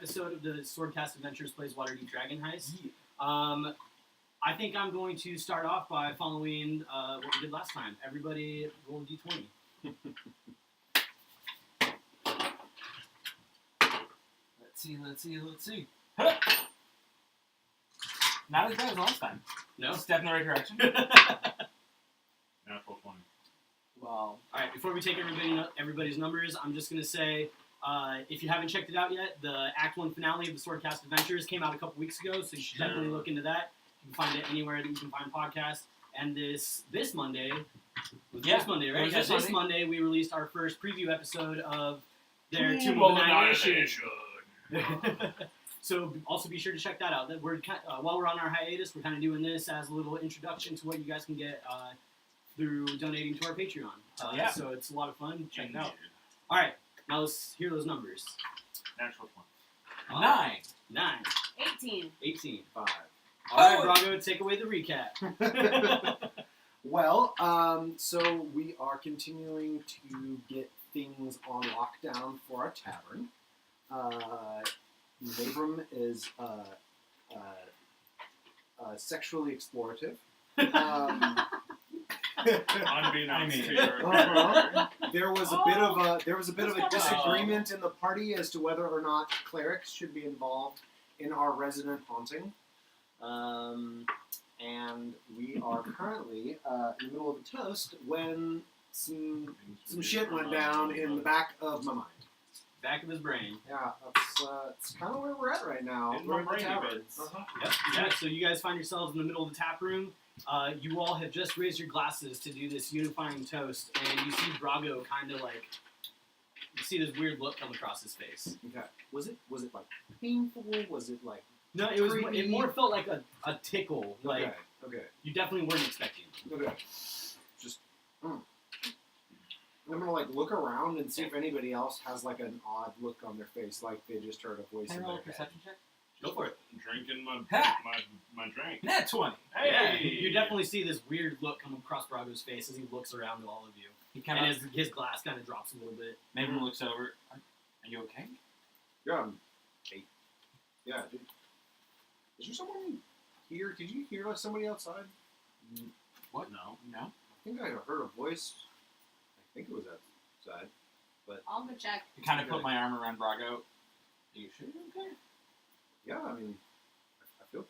episode of the Swordcast Adventures Plays Waterdeep Dragon Heist. Yeah. I think I'm going to start off by following what we did last time. Everybody roll a d20. Let's see. Huh! Not as bad as last time. No? Step in the right direction. Natural 20. Well, alright, before we take everybody's numbers, I'm just going to say, if you haven't checked it out yet, the Act 1 finale of the Swordcast Adventures came out a couple weeks ago, so you should definitely look into that. You can find it anywhere that you can find podcasts. And this Monday, this Monday, right? Yeah, This Monday, we released our first preview episode of their Tomb of Annihilation. So also be sure to check that out. That we're while we're on our hiatus, we're kind of doing this as a little introduction to what you guys can get through donating to our Patreon. Yeah. So it's a lot of fun. Check it out. All right, now let's hear those numbers. Natural 20. 9. 18. 5. All right, Brago, take away the recap. Well, so we are continuing to get things on lockdown for our tavern. Labrum is sexually explorative. Unbeknownst to your There was a bit of a disagreement in the party as to whether or not clerics should be involved in our resident haunting. And we are currently in the middle of a toast when some shit went down in the back of my mind. Back of his brain. Yeah, that's kind of where we're at right now. In We're my in the brain, tavern. Yep. Yeah. So you guys find yourselves in the middle of the tap room. You all have just raised your glasses to do this unifying toast, and you see Brago kind of like, you see this weird look come across his face. Okay. Was it like painful? Was it like No, it was. creepy? It more felt like a tickle. Like Okay. you definitely weren't expecting. Okay. Just. I'm gonna like look around and see if anybody else has like an odd look on their face, like they just heard a voice Can I in roll their a head. perception check? Go for it. drinking my drink. Nat 20. Yeah, you definitely see this weird look come across Brago's face as he looks around at all of you, He kind and of his glass kind of drops a little bit. maybe looks over. Are you okay? Yeah. Yeah. Dude. Is there someone here? Did you hear like somebody outside? What? No. No. I think I heard a voice. I think it was outside. I'll go check. I kind of put my arm around Brago. Are you sure you're okay? Yeah, I mean, I feel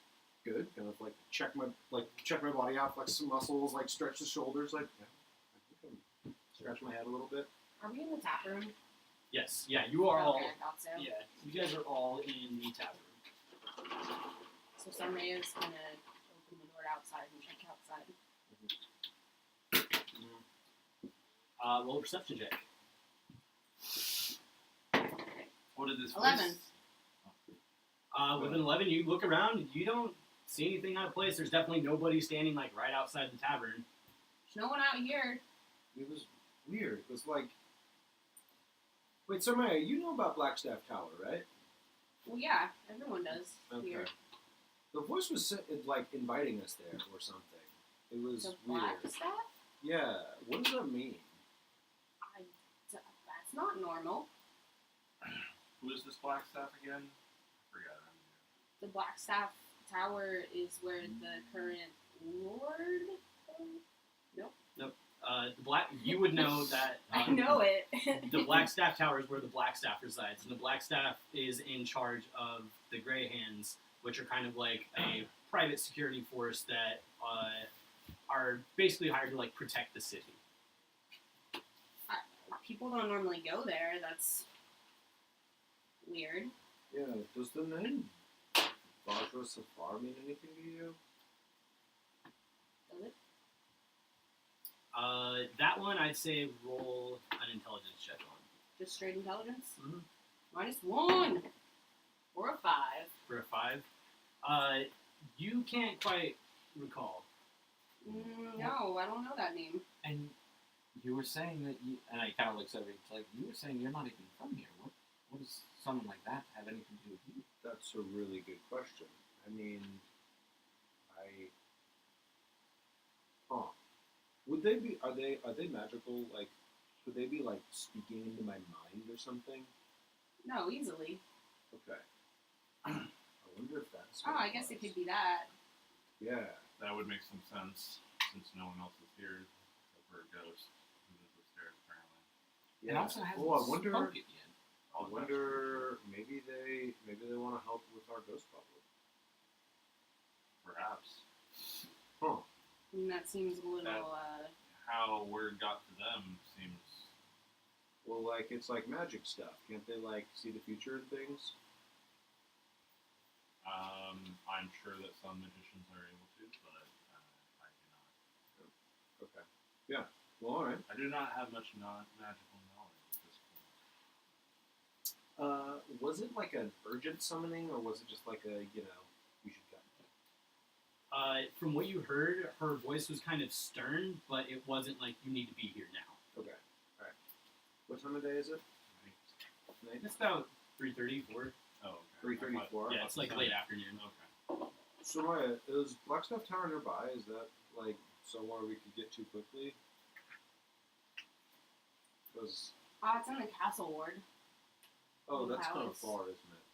good. Kind of like check my body out, flex some muscles, like stretch the shoulders, like yeah, I think I'm scratch my head a little bit. Are we in the tap room? Yes, yeah, you are all. Okay, I thought so. Yeah, you guys are all in the tap room. So somebody is gonna open the door outside and check outside. Roll a perception check. What did this 11. With an 11, you look around, you don't see anything out of place. There's definitely nobody standing like right outside the tavern. There's no one out here. It was weird. It was like, wait, so Maya, you know about Blackstaff Tower, right? Well, yeah, everyone does here. The voice was like inviting us there or something. It was The weird. Blackstaff? Yeah. What does that mean? That's not normal. Who is this Blackstaff again? I forgot. The Blackstaff Tower is where the current lord. You would know that. I know it. The Blackstaff Tower is where the Blackstaff resides, and the Blackstaff is in charge of the Grey Hands, which are kind of like a private security force that are basically hired to like protect the city. People don't normally go there. That's weird. Yeah. Does the name Vajra Safar mean anything to you? Does it? That one I'd say roll an intelligence check on. Just straight intelligence? Mhm. -1. Or a 5. For a 5. You can't quite recall. No, I don't know that name. And you were saying that you, and I kind of looks over, it's like, you were saying you're not even from here. What does someone like that have anything to do with you? That's a really good question. I mean, would they be? Are they magical? Like, could they be like speaking into my mind or something? No, easily. Okay. That's Oh, what I guess it could be that. Yeah. That would make some sense since no one else is here except for a ghost who lives upstairs apparently. It also hasn't Oh, I wonder. spoken yet. I wonder. Maybe they want to help with our ghost problem. Perhaps. Huh. I mean, that seems a little. How word got to them seems. Well, like it's like magic stuff. Can't they like see the future in things? I'm sure that some magicians are able to, but I do not. Okay. Yeah. Well, all right. I do not have much magical knowledge at this point. Was it like an urgent summoning, or was it just like a we should go? From what you heard, her voice was kind of stern, but it wasn't like you need to be here now. Okay. All right. What time of day is it? Night. It's about 3:30, 4. Oh, okay. 3:34. Yeah, it's like late afternoon. Okay. So Maya, is Blackstaff Tower nearby? Is that like somewhere we could get to quickly? Because It's in the castle ward. that's kind of Palace. far, isn't it?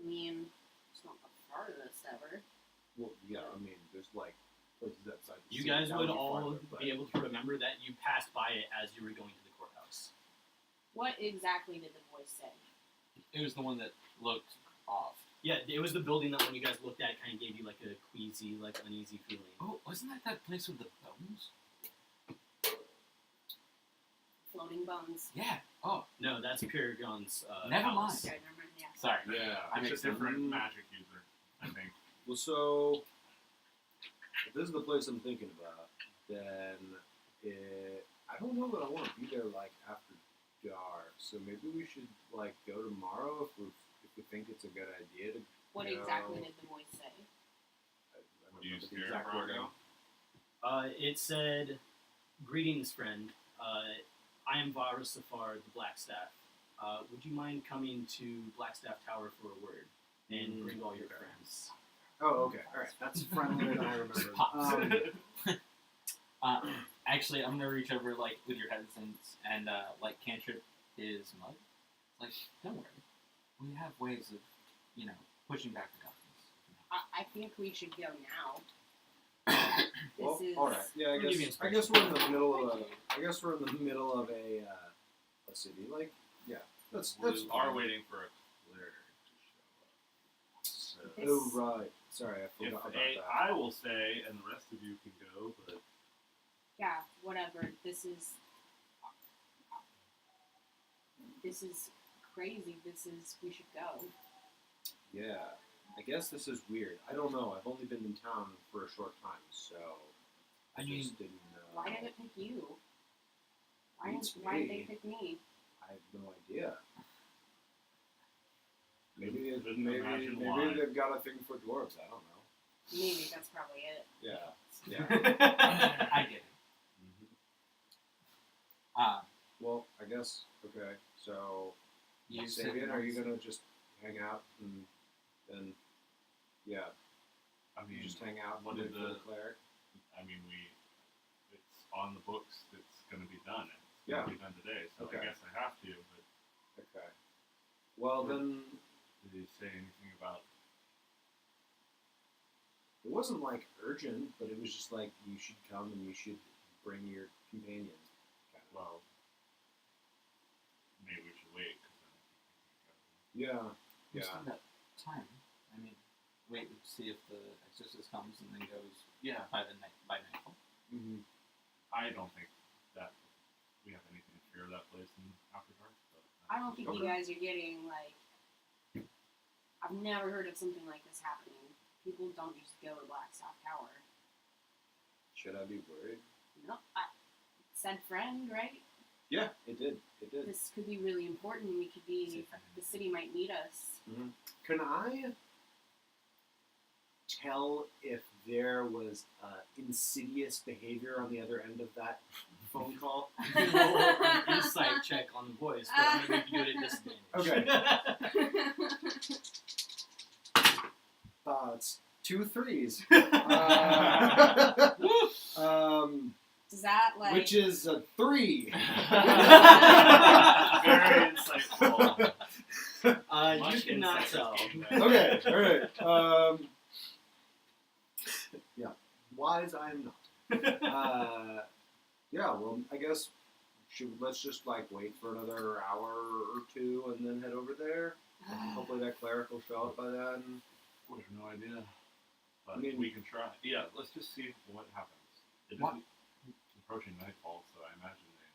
I mean, it's not the farthest ever. Well, yeah. I mean, there's like places outside. The You city guys that would be all farther, but- be able to remember that you passed by it as you were going to the courthouse. What exactly did the voice say? It was the one that looked off. Yeah, it was the building that when you guys looked at it kind of gave you like a queasy, like uneasy feeling. Oh, wasn't that place with the bones? Floating bones. Yeah. Oh, No, that's Paragon's Never palace. Okay, never mind. Yeah. sorry. Yeah. I I'm mixed just a different them. magic user, I think. Well, so if this is the place I'm thinking about, then I don't know that I want to be there like after dark. So maybe we should like go tomorrow if we think it's a good idea to. What you know, exactly did the voice say? I don't What do you remember the scare exact Brago? wording. It said, "Greetings, friend. I am Varus Safar, the Blackstaff. Would you mind coming to Blackstaff Tower for a word and bring all your friends?" Oh, okay. All right. That's friendlier than I remember. Actually, I'm gonna reach over like with your hesitance and like cantrip his mug. Like, don't worry, we have ways of, pushing back the darkness. I think we should go now. Well, This is. all right. Yeah, I We'll give you guess inspiration. we're in the middle of a city. Like, yeah. That's We are fine. waiting for a cleric to show up. So, This- Oh right. Sorry, I if forgot about A, that. I will stay and the rest of you can go, but Yeah, whatever. This is crazy. We should go. Yeah, I guess this is weird. I don't know. I've only been in town for a short time, so I I mean, just didn't know. Why did it pick you? Why Beats did they me. pick me? I have no idea. Maybe Couldn't imagine maybe why. they've got a thing for dwarves. I don't know. Maybe that's probably it. Yeah. I get it. Well, I guess okay. So, You said Sabian, are you once- gonna just hang out and then? Yeah, I you mean, just hang out. what and did wait for the- the cleric? it's on the books. It's going to be done. It's Yeah. going to be done today, so Okay. I guess I have to. But Okay. Well, then did he say anything about? it wasn't like urgent, but it was just like you should come and you should bring your companion. Kind of. Well, maybe we should wait. Yeah. We Yeah. still got time. I mean, wait and see if the exorcist comes and then goes. Yeah, by nightfall. Mm-hmm. I don't think that we have anything to fear of that place in After Dark. But I don't think you Okay. guys are getting like. I've never heard of something like this happening. People don't just go to Blackstaff Tower. Should I be worried? No, I said friend, right? Yeah, it did. It did. This could be really important. We could be. The city might need us. Can I tell if there was insidious behavior on the other end of that phone call? You can roll an insight check on the voice, but I'm going to do it at disadvantage. Okay. It's 2 3s. Does that like? Which is a 3. Very insightful. You Much cannot insight tell. is gained back. Okay, alright. Yeah. Wise I am not. Yeah, well, I guess let's just like wait for another hour or two and then head over there. Hopefully that cleric will show up by then. We have no idea. But I mean- we can try. Yeah, let's just see what happens. It What? isn't approaching nightfall, so I imagine they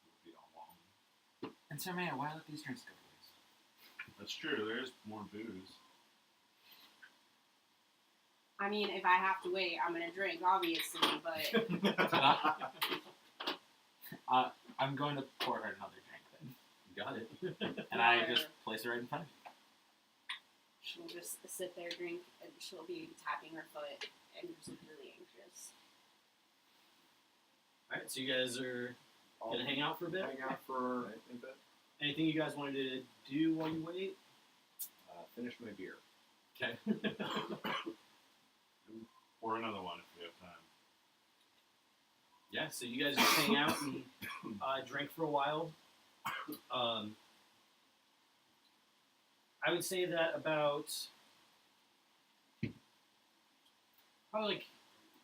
will be on long. And Sir Mayor, why let these drinks go to waste? That's true. There is more booze. I mean, if I have to wait, I'm gonna drink, obviously, but I'm going to pour her another drink then. Got it. And I just place it right in front of you. she'll just sit there, drink, and she'll be tapping her foot and just really anxious. Alright, so you guys are I'll gonna hang out for a bit? hang out for a bit. Anything you guys wanted to do while you wait? Finish my beer. Okay. Or another one if we have time. Yeah, so you guys just hang out and drink for a while. I would say that about probably like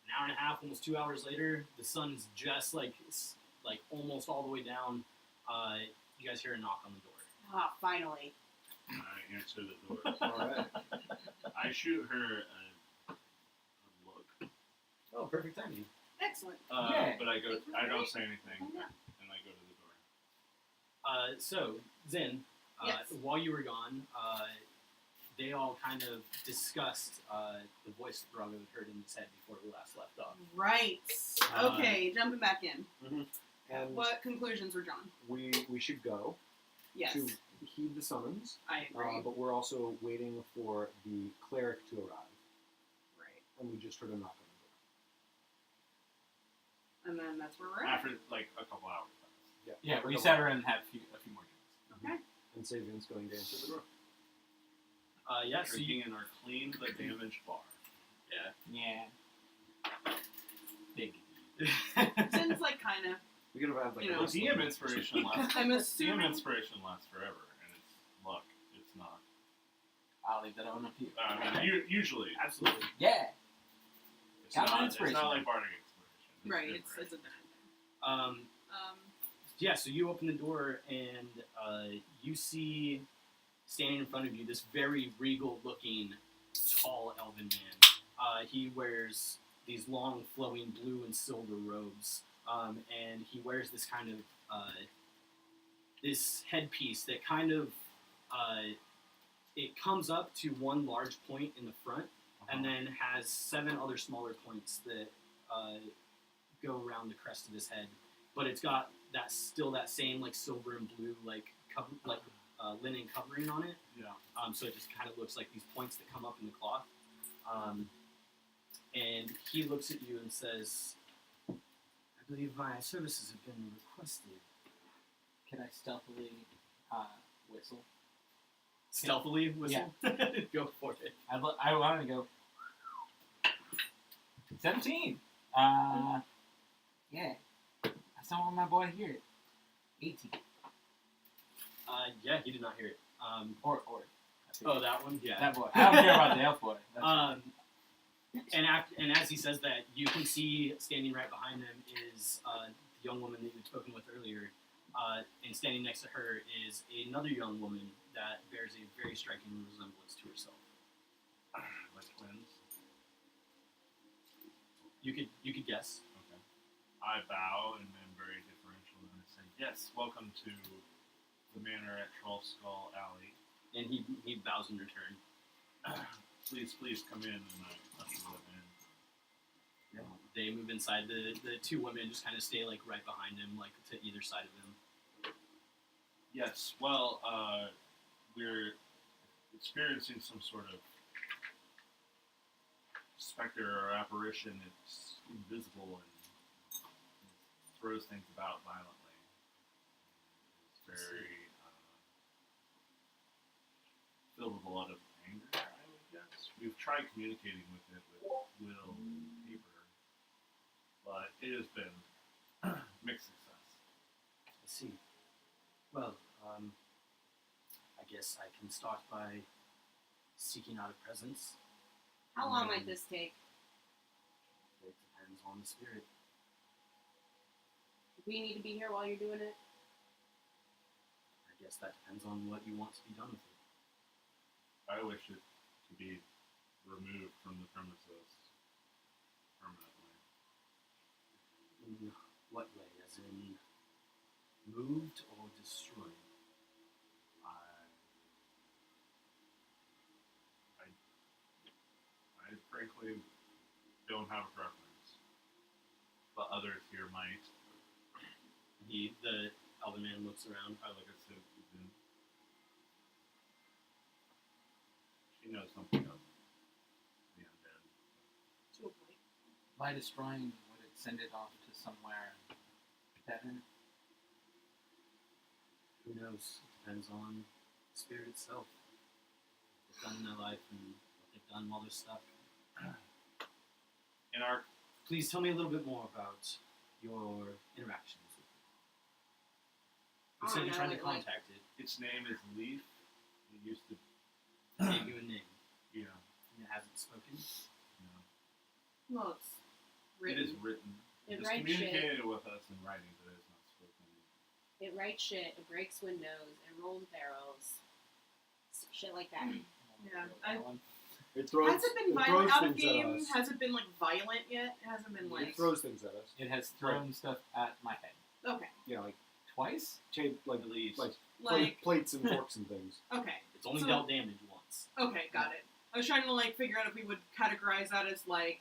an hour and a half, almost 2 hours later, the sun's just like almost all the way down. You guys hear a knock on the door. Ah, finally. I answer the door. Alright. I shoot her a look. Oh, perfect timing. Excellent. Yeah. But I Thank you I for don't it. say anything, Oh, yeah. and I go to the door. So, Zin, Yes. while you were gone, they all kind of discussed the voice that Brago had heard in his head before we last left off. Right. Okay, jumping back in. And What conclusions were drawn? we should go Yes, to heed the summons, I agree. but we're also waiting for the cleric to arrive. Right. And we just heard a knock on And then that's where we're at. After like a couple hours. the door. Yeah, we sat around and had a few more drinks. Okay. And Sabian's going to answer the door. Yeah, so you, Drinking in our clean but damaged bar. Yeah. Big. Since like kind of, We could have had like You a know. Well, DM inspiration lasts. I'm DM assuming. inspiration lasts forever, and it's luck. It's not. I'll leave that on up to you. I mean, usually absolutely. Yeah. it's Got my not. It's inspiration. not like bardic inspiration. Right. different. It's a different thing. Yeah, so you open the door and you see standing in front of you this very regal-looking, tall elven man. He wears these long, flowing blue and silver robes, and he wears this kind of this headpiece that kind of it comes up to one large point in the front, and then has 7 other smaller points that go around the crest of his head. But it's got that same like silver and blue linen covering on it. Yeah. So it just kind of looks like these points that come up in the cloth. And he looks at you and says, "I believe my services have been requested." Can I stealthily whistle? Stealthily whistle. Go for it. I want to go. 17. Yeah. That's not what my boy hear. 18. Yeah, he did not hear it. Or. Oh, that one. Yeah. That boy. I don't care about the elf boy. That's And as he says that, you can see standing right behind him is the young woman that you had spoken with earlier, and standing next to her is another young woman that bears a very striking resemblance to herself. Like twins. You could guess. Okay. I bow and am very differential, and I say, "Yes, welcome to the manor at Troll Skull Alley. And he bows in return. Please come in." And I usher them in. They move inside. The 2 women just kind of stay like right behind him, like to either side of him. Yes. Well, we're experiencing some sort of specter or apparition. It's invisible and throws things about violently. It's very filled with a lot of anger, I would guess. We've tried communicating with it with will and paper, but it has been mixed success. I see. Well, I guess I can start by seeking out a presence. How long might this take? It depends on the spirit. Do we need to be here while you're doing it? I guess that depends on what you want to be done with it. I wish it to be removed from the premises permanently. In what way? As in moved or destroyed? I frankly don't have a preference, but others here might. The elder man looks around. I look at Susan. She knows something of the undead. To a point. By destroying, would it send it off to somewhere better? Who knows? It depends on the spirit itself. What they've done in their life and what they've done while they're stuck. In our Please tell me a little bit more about your interactions with it. You said you tried to contact it. its name is Leaf. It used to, It gave you a name. you And it hasn't spoken. know, Well, it's written. it is written. It It's writes shit. communicated with us in writing, but it is not spoken. It writes shit. It breaks windows. It rolls barrels. Shit like that. Yeah, It throws. Has it been it violent throws out of things at game? us. Has it been like violent yet? It hasn't been like. It throws things at us. It has thrown stuff at my head. Okay. Yeah, like Twice? like At least. Like. plates and forks and things. Okay. It's only So- dealt damage once. Okay, got it. I was trying to like figure out if we would categorize that as like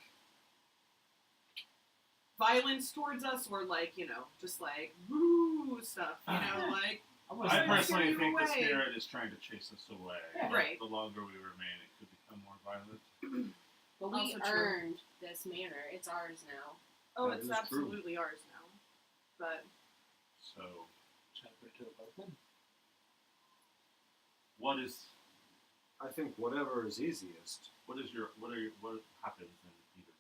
violence towards us or like, just like woo stuff, like I personally Scare think you the away. spirit is trying to chase us away. Yeah. but Right. The longer we remain, it could become more violent. But we Also true. earned this manor. It's ours now. oh, That it's is true. absolutely ours now. But So, Chapter 2 open. what is I think whatever is easiest. what happens in either case?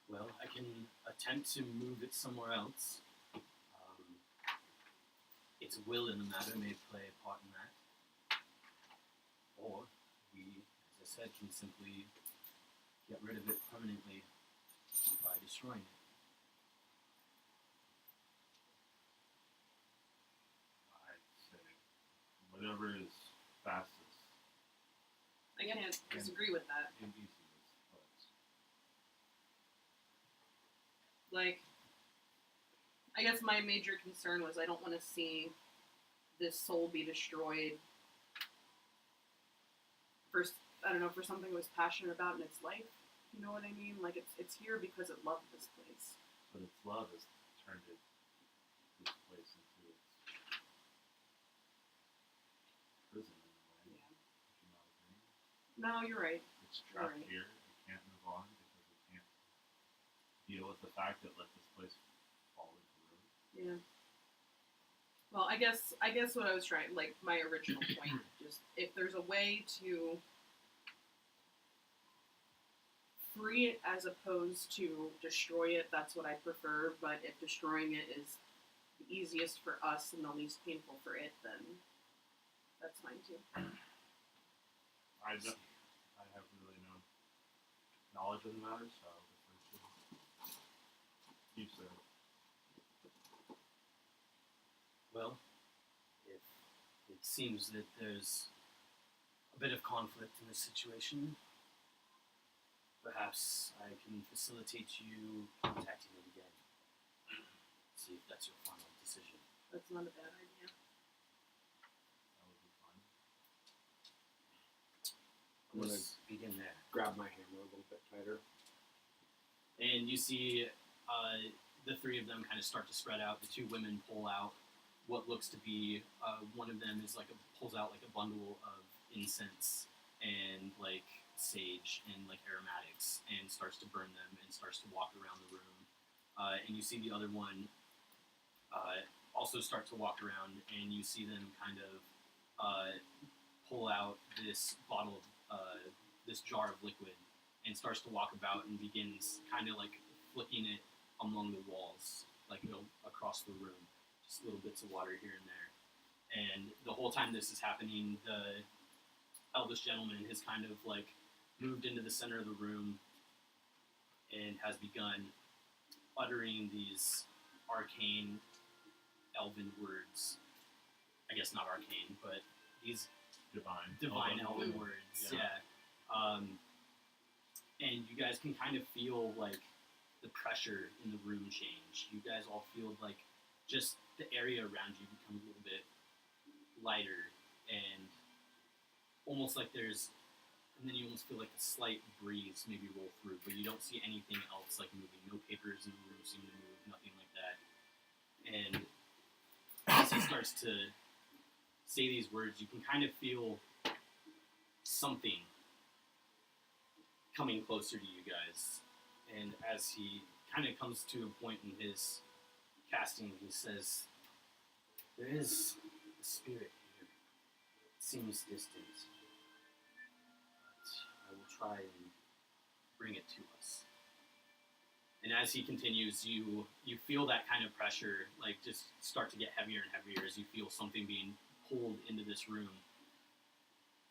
Well, I can attempt to move it somewhere else. Its will in the matter may play a part in that. Or we, as I said, can simply get rid of it permanently by destroying it. I'd say whatever is fastest I can't disagree with that. and easiest, but Like, I guess my major concern was I don't want to see this soul be destroyed for, I don't know, for something it was passionate about in its life. You know what I mean? Like, it's here because it loved this place. but its love has turned this place into its prison in a way. Yeah. Would you not agree? No, you're right. It's trapped Right. here. It can't move on because it can't deal with the fact that let this place fall into ruin. Yeah. Well, I guess what I was trying, like my original point, just if there's a way to free it as opposed to destroy it, that's what I prefer. But if destroying it is the easiest for us and the least painful for it, then that's fine too. I have really no knowledge of the matter, so I'll defer to you, sir. Well, if it seems that there's a bit of conflict in this situation, perhaps I can facilitate you contacting it again. See if that's your final decision. That's not a bad idea. That would be fun. I'm gonna Let's begin there. grab my hammer a little bit tighter. And you see the three of them kind of start to spread out. The two women pull out what looks to be, one of them is pulls out like a bundle of incense and like sage and like aromatics and starts to burn them and starts to walk around the room. And you see the other one also start to walk around, and you see them kind of pull out this bottle of this jar of liquid and starts to walk about and begins kind of like flicking it among the walls, like across the room, just little bits of water here and there. And the whole time this is happening, the eldest gentleman has kind of like moved into the center of the room and has begun uttering these arcane elven words. I guess not arcane, but these divine elven words. Yeah. And you guys can kind of feel like the pressure in the room change. You guys all feel like just the area around you becomes a little bit lighter and almost like and then you almost feel like a slight breeze maybe roll through, but you don't see anything else like moving. No papers in the room seem to move, nothing like that. And as he starts to say these words, you can kind of feel something coming closer to you guys. And as he kind of comes to a point in his casting, he says, "There is a spirit here. It seems distant, but I will try and bring it to us." And as he continues, you feel that kind of pressure, like just start to get heavier and heavier as you feel something being pulled into this room.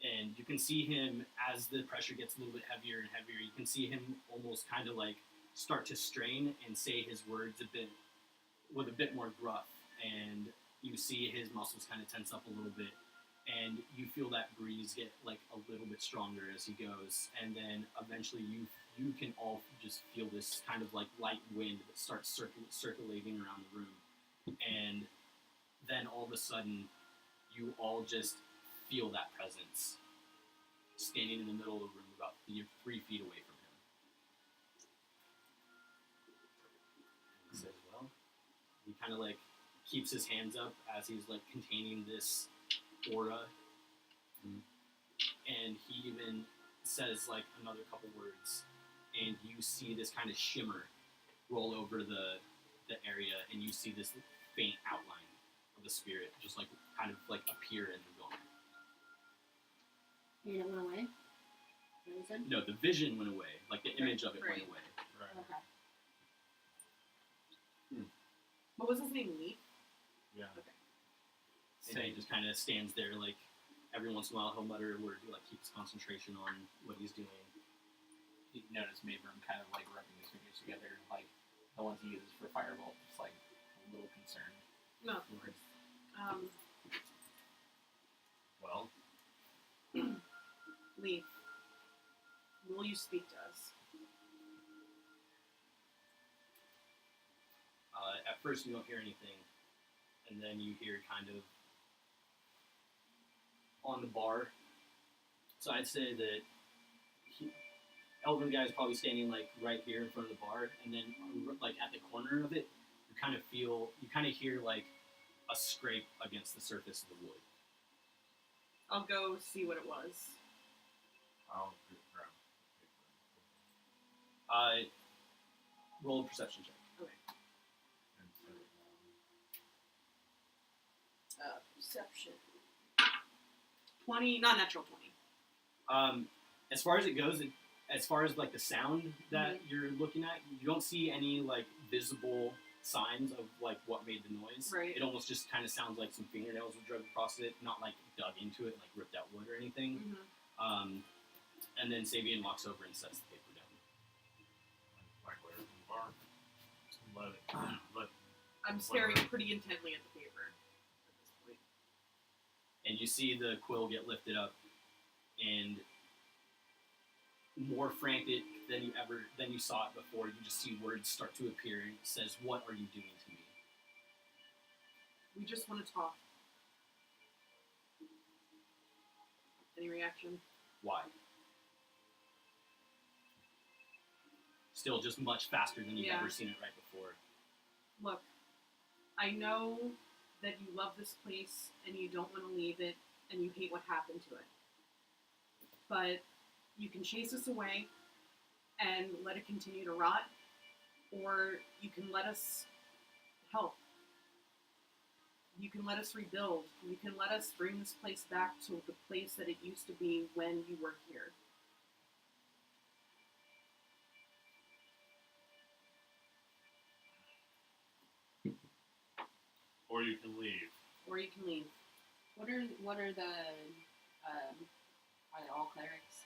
And you can see him, as the pressure gets a little bit heavier and heavier, you can see him almost kind of like start to strain and say his words with a bit more gruff. And you see his muscles kind of tense up a little bit. And you feel that breeze get like a little bit stronger as he goes. And then eventually you can all just feel this kind of like light wind that starts circulating around the room. And then all of a sudden, you all just feel that presence standing in the middle of the room about 3 feet away from him. And he says, well, he kind of like keeps his hands up as he's like containing this aura. And he even says like another couple words, and you see this kind of shimmer roll over the area, and you see this faint outline of the spirit just like kind of like appear and go on. And it went away? Is that what you said? No, the vision went away. Like the image of it Right. went away. Right. Okay. What was his name? Leaf? Yeah. And he just kind of stands there, like every once in a while he'll mutter a word to like keep his concentration on what he's doing. You notice Mabram kind of like rubbing his fingers together, like the ones he uses for firebolt, just like a little concerned. No, of course. Well, Leaf, will you speak to us? At first you don't hear anything, and then you hear kind of on the bar. So I'd say that Elven guy is probably standing like right here in front of the bar, and then like at the corner of it, you kind of hear like a scrape against the surface of the wood. I'll go see what it was. I'll grab Roll a perception check. and set it Perception. 20, not natural 20. As far as it goes, as far as like the sound that you're looking at, you don't see any like visible signs of like what made the noise. Right. It almost just kind of sounds like some fingernails were dragged across it, not like dug into it, like ripped out wood or anything. And then Sabian walks over and sets the paper down. back away from the bar. Let I'm staring pretty intently at the paper at this point. And you see the quill get lifted up, and more frantic than you saw it before. You just see words start to appear, and it says, "What are you doing to me?" We just want to talk. Any reaction? Why? Still just much faster than you've Yeah. ever seen it right before. Look, I know that you love this place and you don't want to leave it and you hate what happened to it. But you can chase us away and let it continue to rot, or you can let us help. You can let us rebuild. You can let us bring this place back to the place that it used to be when you were here. or you can leave. Or you can leave. What are the are they all clerics?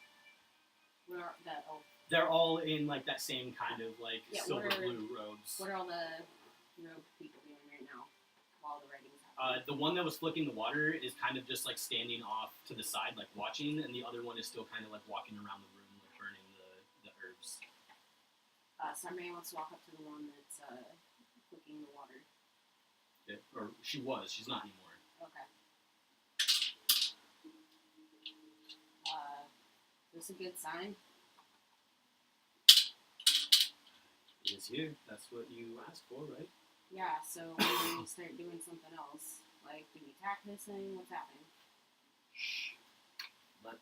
What are that? Oh, They're all in like that same kind of like Yeah, silver what are- blue robes. what are all the rogue people doing right now while the writing's happening? The one that was flicking the water is kind of just like standing off to the side, like watching, and the other one is still kind of like walking around the room, like burning the herbs. Somebody wants to walk up to the one that's cooking the water. Or she was. She's not anymore. Okay. Is this a good sign? It is here. That's what you asked for, right? Yeah, so when we start doing something else, like, do we attack this thing? What's happening? Let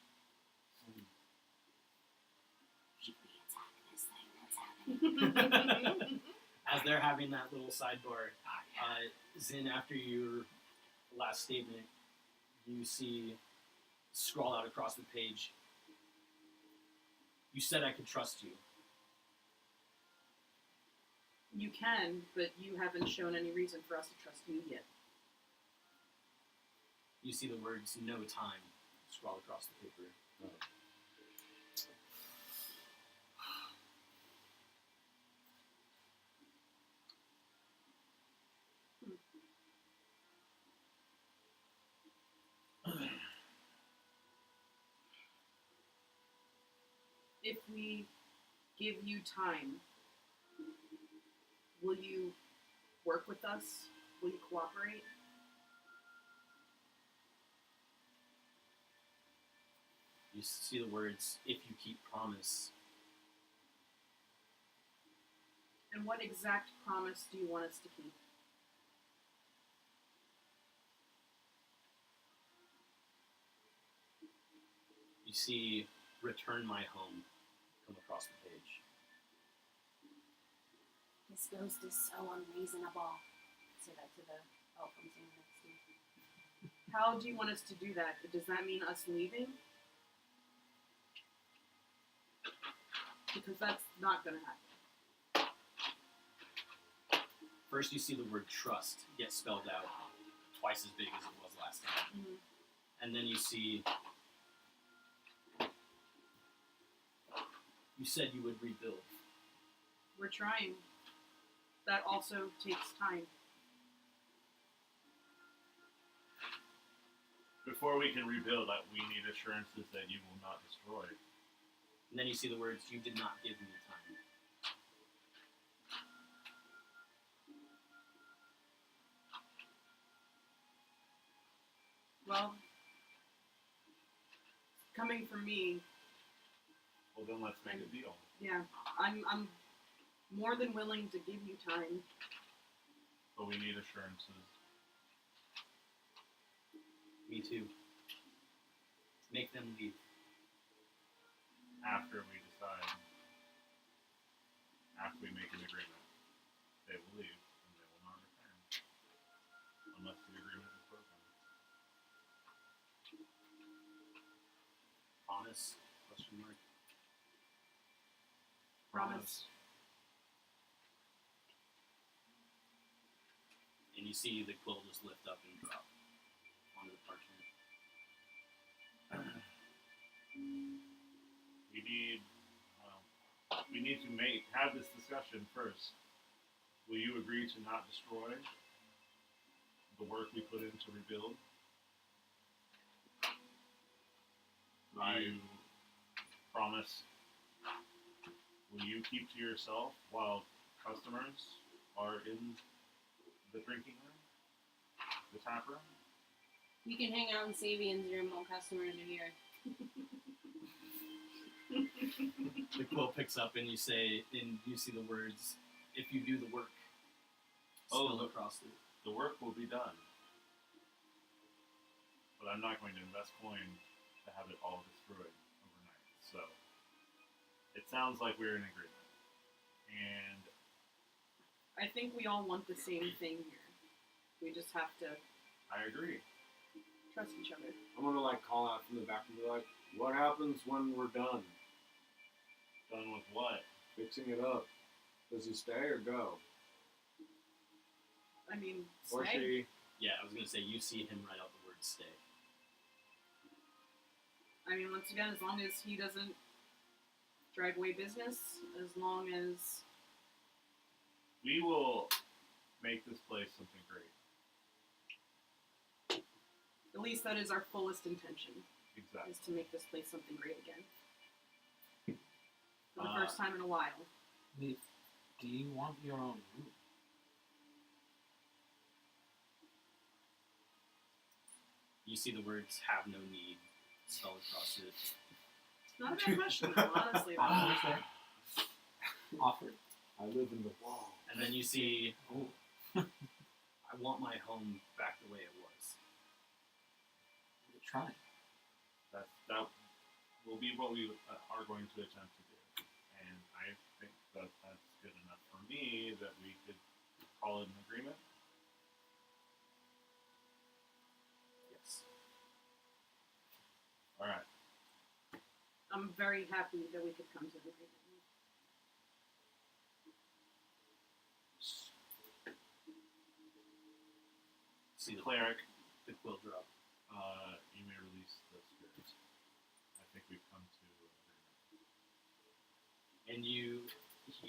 Should we attack this thing? What's happening? As they're having that little sidebar, Zin, after your last statement, you see scrawl out across the page. You said I could trust you. You can, but you haven't shown any reason for us to trust you yet. You see the words "no time" scrawl across the paper. If we give you time, will you work with us? Will you cooperate? You see the words "if you keep promise." And what exact promise do you want us to keep? You see "return my home" come across the page. This ghost is so unreasonable. Say that to the elf I'm sitting next to. How do you want us to do that? Does that mean us leaving? Because that's not going to happen. First, you see the word "trust" get spelled out twice as big as it was last time, Mhm. and then you see. You said you would rebuild. We're trying. That also takes time. Before we can rebuild, we need assurances that you will not destroy. And then you see the words "you did not give me time." Well, coming from me, Well, then let's make a deal. yeah, I'm more than willing to give you time. But we need assurances. Me too. Make them leave. After we decide, after we make an agreement, they will leave and they will not return unless the agreement is broken. Promise? Question mark. Promise. And you see the quill just lift up and drop onto the parchment. We need to have this discussion first. Will you agree to not destroy the work we put in to rebuild? Will you promise? Will you keep to yourself while customers are in the drinking room, the tap room? You can hang out in Savian's room while customers are here. The quill picks up and you say, and you see the words, "if you do the work," spelled across it. The work will be done. But I'm not going to invest coin to have it all destroyed overnight. So, it sounds like we're in agreement. And I think we all want the same thing here. We just have to I agree. trust each other. I'm gonna like call out from the back and be like, "What happens when we're done? Done with what? Fixing it up? Does he stay or go? I mean, Or stay. she?" Yeah, I was going to say, you see him write out the word "stay." I mean, once again, as long as he doesn't drag away business, as long as We will make this place something great. at least that is our fullest intention, Exactly. is to make this place something great again. For the Uh, first time in a while. Wait, do you want your own room? You see the words "have no need" spelled across it. It's not a bad question, though, honestly. Offered. I live in the wall. And then you see, I want my home back the way it was. We're trying. That will be what we are going to attempt to do. And I think that that's good enough for me that we could call it an agreement. Yes. Alright. I'm very happy that we could come to an agreement. See the Cleric, the quill drop. you may release the spirits. I think we've come to an agreement. And you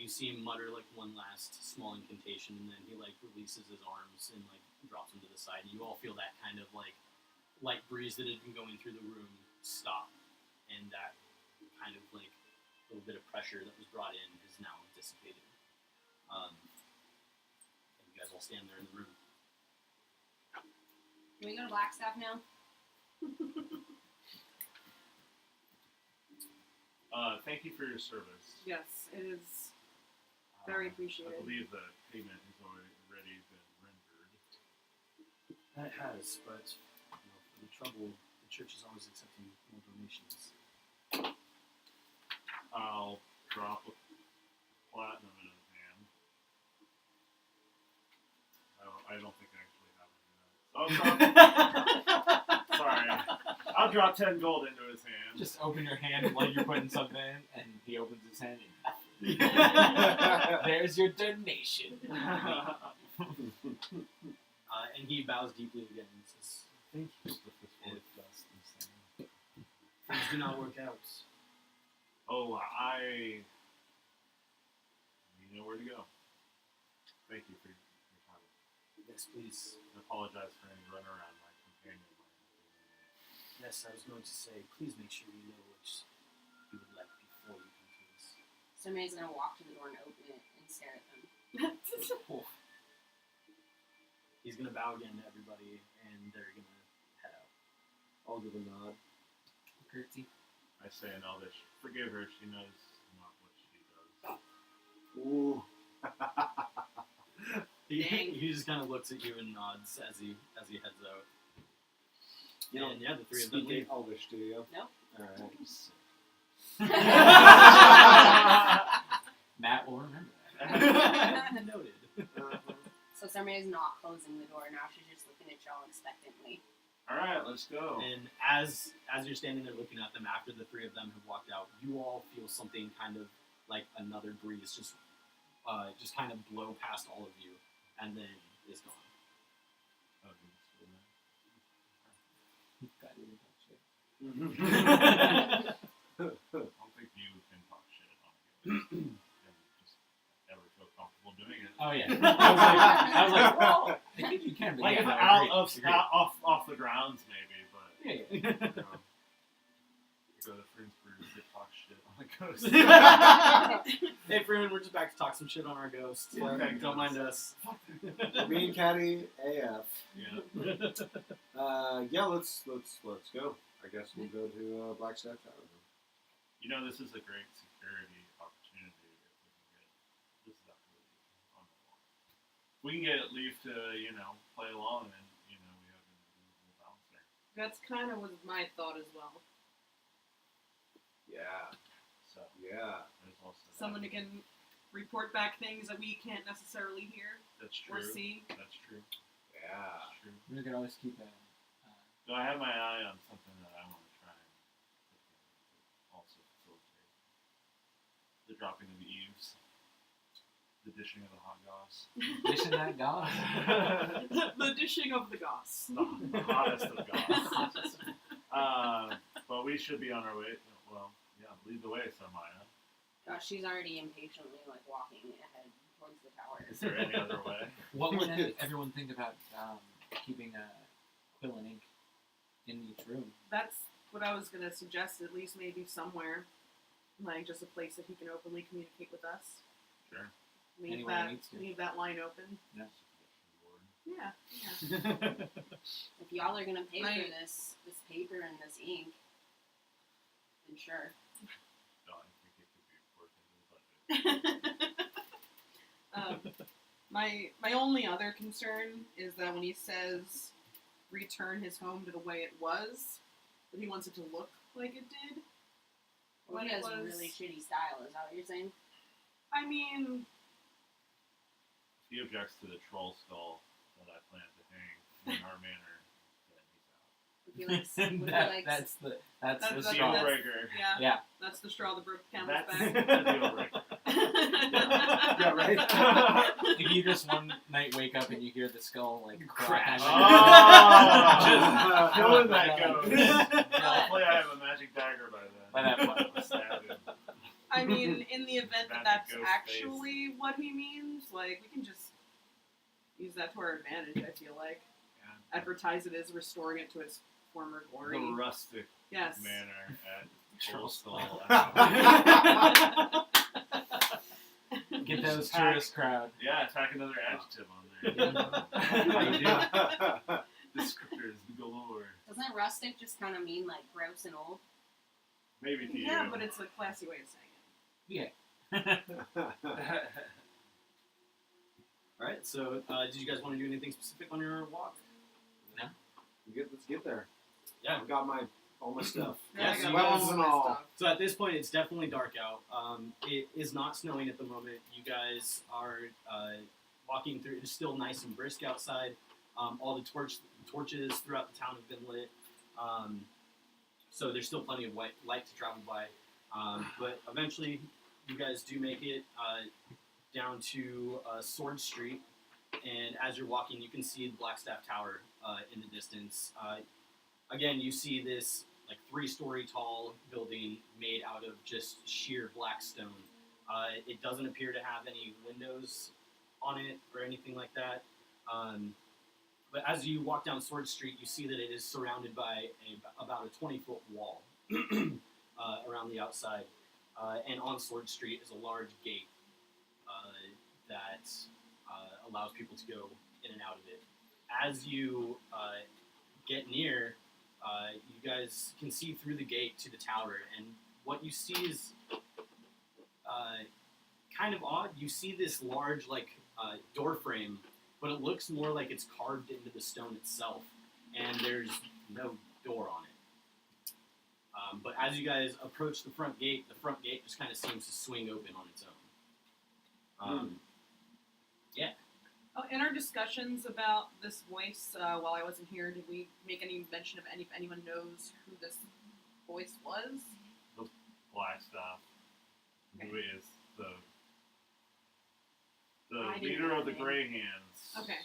see him mutter like one last small incantation, and then he like releases his arms and like drops them to the side. And you all feel that kind of like light breeze that had been going through the room stop, and that kind of like little bit of pressure that was brought in is now dissipated. And you guys all stand there in the room. Can we go to Blackstaff now? Thank you for your service. Yes, it is very appreciated. I believe the payment has already been rendered. That has, but for the trouble, the church is always accepting more donations. I'll drop a platinum in his hand. I don't think I actually have any of that. So sorry. I'll drop 10 gold into his hand. Just open your hand like you're putting something in, and he opens his hand and there's your donation. And he bows deeply again and says, "Thank you. Things do not work out. Oh, you know where to go. Thank you for your time. Yes, please. I apologize for any runaround my companion. Yes, I was going to say, please make sure you know what you would like before you come to this." Somebody's gonna walk to the door and open it and stare at them. He's going to bow again to everybody, and they're going to head out. I'll give a nod. Curtsy. I say in Elvish, forgive her, she knows not what she does. Ooh. He just kind of looks at you and nods as he heads out. You don't and yeah, the three of them speak leave. Elvish, do you? Nope. Alright. Matt will remember that. Noted. So somebody's not closing the door now. She's just looking at y'all expectantly. Alright, let's go. And as you're standing there looking at them, after the three of them have walked out, you all feel something kind of like another breeze just kind of blow past all of you, and then is gone. I don't think you can talk shit on it. And just never feel comfortable doing it. Oh yeah. I was like, well, I think you can, but Like yeah, no, out agreed, of agreed. off the grounds maybe, but Yeah, you know, you go to Friendsburg to talk shit on the coast. Hey, Freeman, we're just back to talk some shit on our ghosts. Yeah, thank Don't mind goodness. us. Me and Caddy AF. Yeah. Yeah, let's go. I guess we'll go to Blackstaff Tavern. You know, this is a great security opportunity if we can get this is actually on the wall. We can get Leaf to, play along and, we have an invisible bouncer. That's kind of was my thought as well. Yeah. So Yeah. there's also that. Someone who can report back things that we can't necessarily hear That's or true. see. That's true. Yeah. That's true. We could always keep a. So I have my eye on something that I want to try and also facilitate. The dropping of the eaves. The dishing of the hot goss. Dishing that god. The dishing of the goss. The hottest of goss. But we should be on our way. Well, yeah, lead the way, Sarmaya. Gosh, she's already impatiently walking ahead towards the tower. Is there any other way? What would everyone think about keeping a quill and ink in each room? That's what I was gonna suggest. At least maybe somewhere, just a place that he can openly communicate with us. Sure. Leave Anywhere he needs to. that line open. Yeah. Yeah. If y'all are gonna pay Right. for this paper and this ink, then sure. No, I think it could be worth into the budget. My only other concern is that when he says return his home to the way it was, that he wants it to look like it did. Well, When he it has was- really shitty style. Is that what you're saying? I mean, If he objects to the troll skull that I plan to hang in our manor, then he's out. Would you like? That's the That's- straw. that's- breaker. yeah, Yeah. that's the straw that broke the camel's That's back. the deal breaker. Yeah, right? If you just one night wake up and you hear the skull Crash. Oh, just killing that Yeah. ghost. Hopefully, I have a magic dagger by then. By that point. I'll stab him. I mean, in the event that Magic that's ghost actually what he means, we can just use that to our advantage, I feel like. Yeah. Advertise it as restoring it to its former glory. The rustic Yes. manor at Troll Skull. Get those tourist crowd. Yeah, tack another adjective on there. I Descriptors galore. Doesn't rustic just kind of mean gross and old? Maybe to Yeah, you. but it's a classy way of saying it. All right. So, did you guys want to do anything specific on your walk? Let's get there. Yeah. I've got all my stuff. Yeah, I so got you weapons guys- and all. stuff. So at this point, it's definitely dark out. It is not snowing at the moment. You guys are walking through. It's still nice and brisk outside. All the torches throughout the town have been lit. So there's still plenty of light to travel by. But eventually, you guys do make it down to Sword Street. And as you're walking, you can see the Blackstaff Tower in the distance. Again, you see this 3-story tall building made out of just sheer black stone. It doesn't appear to have any windows on it or anything like that. But as you walk down Sword Street, you see that it is surrounded by about a 20-foot wall around the outside. And on Sword Street is a large gate that allows people to go in and out of it. As you get near, you guys can see through the gate to the tower, and what you see is kind of odd. You see this large, door frame, but it looks more like it's carved into the stone itself, and there's no door on it. But as you guys approach the front gate just kind of seems to swing open on its own. Oh, in our discussions about this voice, while I wasn't here, did we make any mention of if anyone knows who this voice was? Blackstaff, who is the I didn't leader know of the the name. Grey Hands. Okay.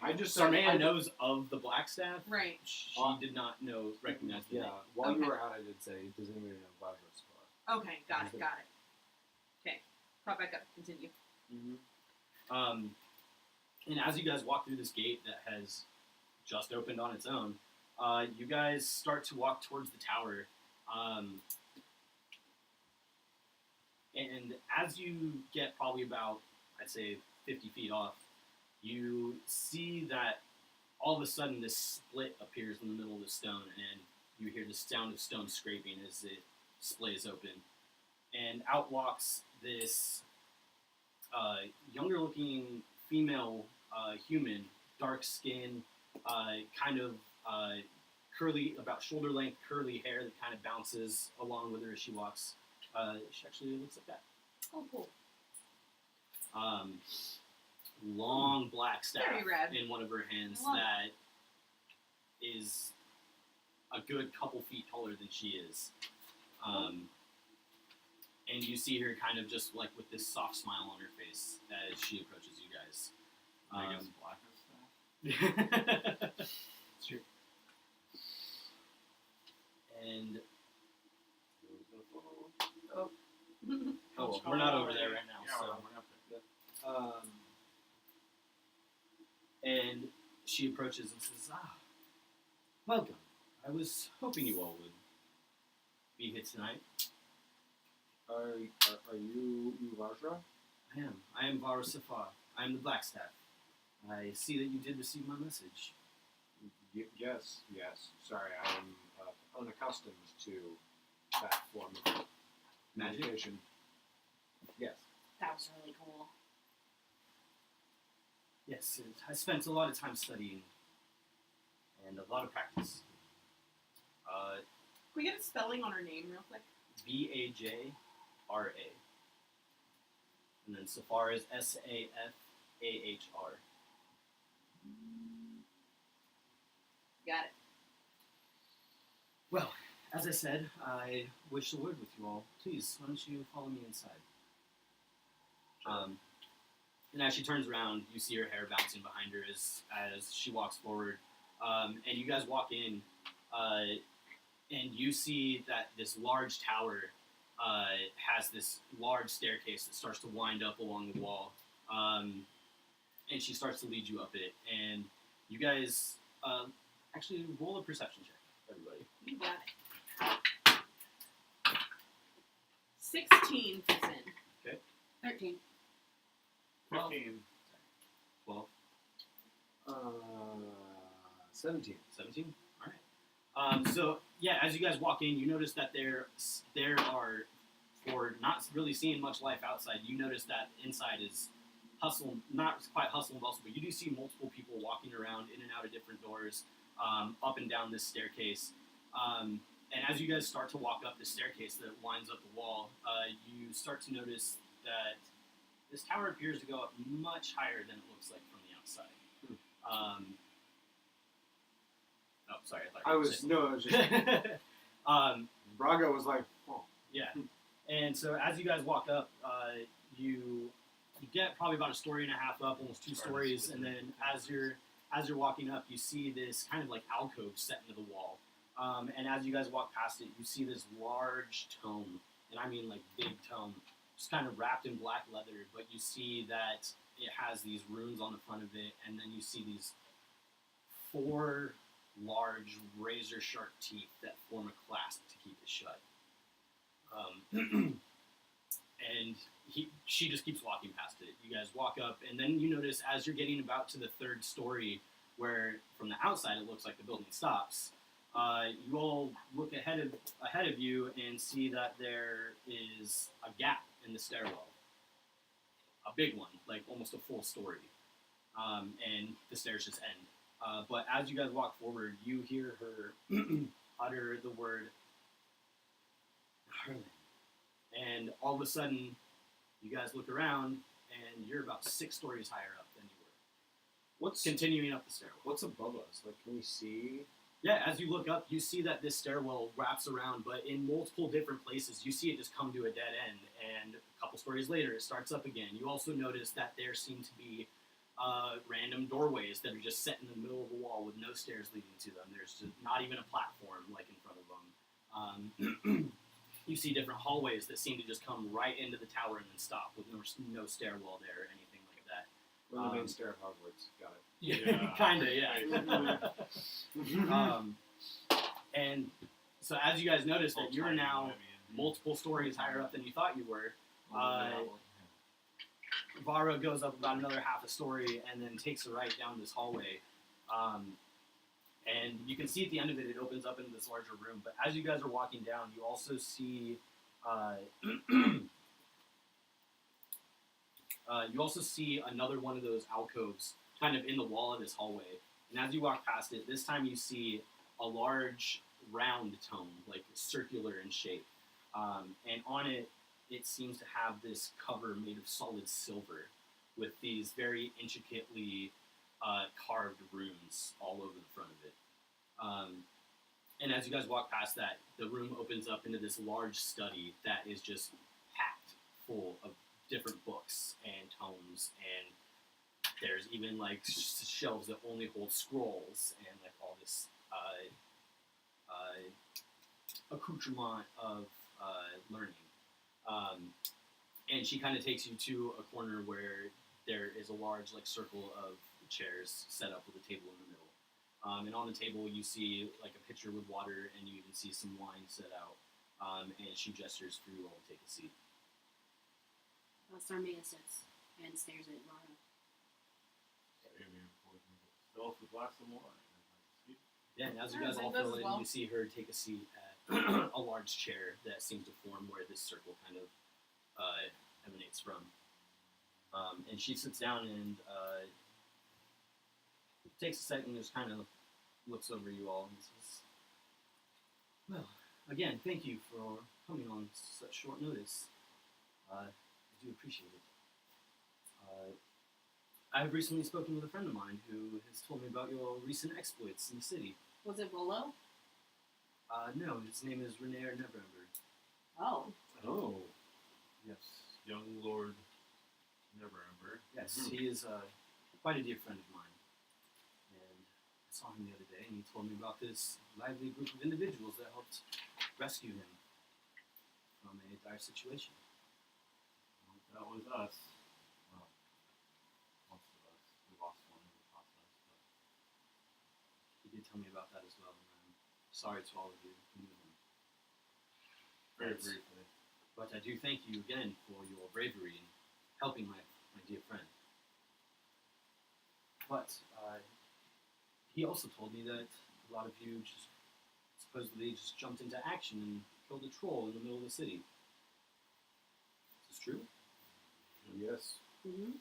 I just Sarmaya knows of the Blackstaff. Right. She did not recognize the Yeah, name. while Okay. you were out, I did say, does anybody know Barbara's spot? Okay, got it. Okay, prop back up. Continue. And as you guys walk through this gate that has just opened on its own, you guys start to walk towards the tower. And as you get probably about, I'd say, 50 feet off, you see that all of a sudden this split appears in the middle of the stone, and you hear the sound of stone scraping as it splays open. And out walks this younger-looking female human, dark skin, kind of curly, about shoulder-length curly hair that kind of bounces along with her as she walks. She actually looks like that. Oh, cool. Long black staff Very rad. in one of her hands Love that is a good couple feet taller than she is. And you see her kind of just with this soft smile on her face as she approaches you guys. I guess Blackstaff. It's true. And Oh, well, we're not over there right now, Yeah, so. we're not there. And she approaches and says, welcome. I was hoping you all would be here tonight. Are you Vajra? I am Vara Safar. I am the Blackstaff. I see that you did receive my message. Yes. Sorry, I am unaccustomed to that form of Magic? communication. Yes. That was really cool. Yes, I spent a lot of time studying and a lot of practice. Can we get a spelling on her name real quick? Vajra. And then Safar is Safahr. Got it. Well, as I said, I wish a word with you all. Please, why don't you follow me inside? And as she turns around, you see her hair bouncing behind her as she walks forward. And you guys walk in, and you see that this large tower has this large staircase that starts to wind up along the wall. And she starts to lead you up it. And you guys actually roll a perception check, everybody. You got it. 16 is in. 13. 15. 12. 17. 17? Alright. So, yeah, as you guys walk in, you notice that there are, for not really seeing much life outside, you notice that inside is hustle, not quite hustle and bustle, but you do see multiple people walking around in and out of different doors, up and down this staircase. And as you guys start to walk up the staircase that winds up the wall, you start to notice that this tower appears to go up much higher than it looks like from the outside. Oh, sorry. I was just... Braga was like, oh. Yeah. And so as you guys walk up, you get probably about a story and a half up, almost 2 stories, and then as you're walking up, you see this kind of like alcove set into the wall. And as you guys walk past it, you see this large tome, and I mean like big tome, just kind of wrapped in black leather, but you see that it has these runes on the front of it, and then you see these 4 large razor-sharp teeth that form a clasp to keep it shut. And she just keeps walking past it. You guys walk up, and then you notice as you're getting about to the 3rd story, where from the outside it looks like the building stops, you all look ahead of you and see that there is a gap in the stairwell. A big one, like almost a full story. And the stairs just end. But as you guys walk forward, you hear her utter the word Harlan. And all of a sudden, you guys look around, and you're about 6 stories higher up than you were. Continuing up the stairwell. What's above us? Like, can we see? Yeah, as you look up, you see that this stairwell wraps around, but in multiple different places, you see it just come to a dead end. And a couple stories later, it starts up again. You also notice that there seem to be random doorways that are just set in the middle of the wall with no stairs leading to them. There's just not even a platform like in front of them. You see different hallways that seem to just come right into the tower and then stop with no stairwell there or anything like that. We're the main stair of Hogwarts. Got it. Yeah, kinda, yeah. And so as you guys notice that you're now multiple stories higher up than you thought you were, Vara goes up about another half a story and then takes a right down this hallway. And you can see at the end of it, it opens up into this larger room. But as you guys are walking down, you also see another one of those alcoves kind of in the wall of this hallway. And as you walk past it, this time you see a large round tome, like circular in shape. And on it, it seems to have this cover made of solid silver with these very intricately carved runes all over the front of it. And as you guys walk past that, the room opens up into this large study that is just packed full of different books and tomes, and there's even like shelves that only hold scrolls and like all this accoutrement of learning. And she kind of takes you to a corner where there is a large like circle of chairs set up with a table in the middle. And on the table you see like a pitcher with water, and you even see some wine set out. And she gestures for you all to take a seat. Sarmea sits and stares at Rana. Maybe we can fill up a glass of wine. Yeah, and as you Yeah, guys I all think fill that's in, well. you see her take a seat at a large chair that seems to form where this circle kind of emanates from. And she sits down and takes a second and just kind of looks over you all and says, "Well, again, thank you for coming on such short notice. I do appreciate it. I've recently spoken with a friend of mine who has told me about your recent exploits in the city. Was it Volo? No, his name is Renaer Neverember. Oh. Oh. Yes, young Lord Neverember. Yes, Mhm. he is quite a dear friend of mine. And I saw him the other day, and he told me about this lively group of individuals that helped rescue him from a dire situation. That was us. Well, most of us. We lost one in the process, but He did tell me about that as well, and I'm sorry to all of you who knew him. very Yes. briefly. But I do thank you again for your bravery in helping my dear friend. But he also told me that a lot of you just supposedly just jumped into action and killed a troll in the middle of the city. Is this true? Yes. Mm-hmm.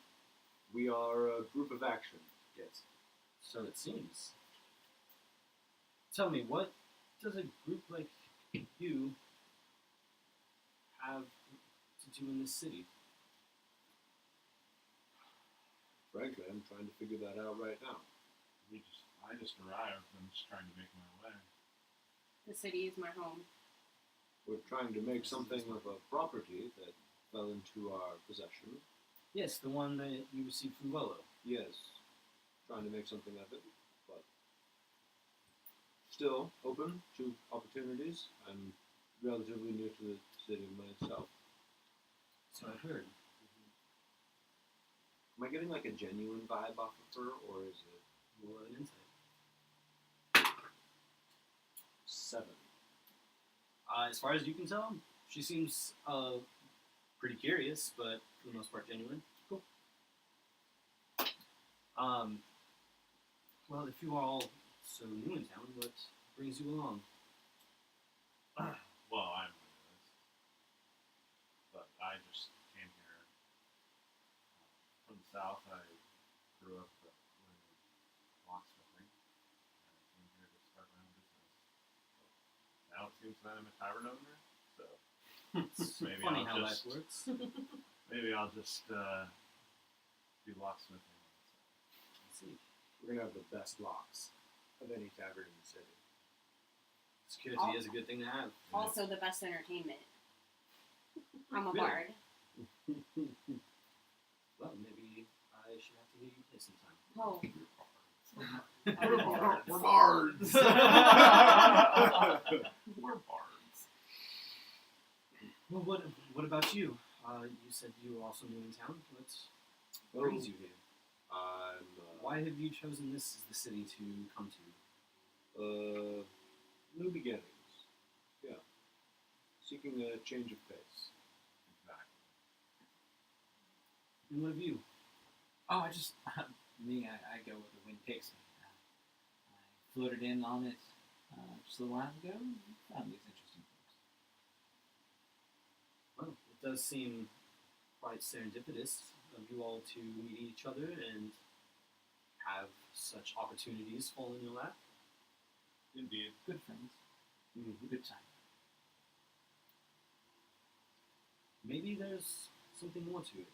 We are a group of action. Yes. So it seems. Tell me, what does a group like you have to do in this city? Frankly, I'm trying to figure that out right now. I just arrived. I'm just trying to make my way. The city is my home. We're trying to make something of a property that fell into our possession. Yes, the one that you received from Volo. Yes. Trying to make something of it, but still open to opportunities. I'm relatively new to the city myself. So I've heard. Am I getting like a genuine vibe off of her, or is it Roll an insight. 7? As far as you can tell, she seems pretty curious, but for the most part genuine. Cool. Well, if you are all so new in town, what brings you along? Well, I'm new to this, but I just came here from the south. I grew up learning locksmithing, and I came here to start my own business. Now it seems that I'm a tavern owner, so It's Maybe funny I'll how just- life works. maybe I'll just do locksmithing. Let's see. We're gonna have the best locks of any tavern in the city. Security is a good thing to have. Also, the best entertainment. I'm a Really? bard. Well, maybe I should have to hear you play sometime. Oh, We're bards. We're bards. Well, what about you? You said you were also new in town. What brings you here? I'm Why have you chosen this as the city to come to? New beginnings. Yeah. Seeking a change of pace. Exactly. And what have you? Oh, I just I go where the wind takes me. I floated in on it just a little while ago and found these interesting things. Well, it does seem quite serendipitous of you all to meet each other and have such opportunities fall in your lap. Indeed. Good friends, Mm-hmm. good time. Maybe there's something more to it.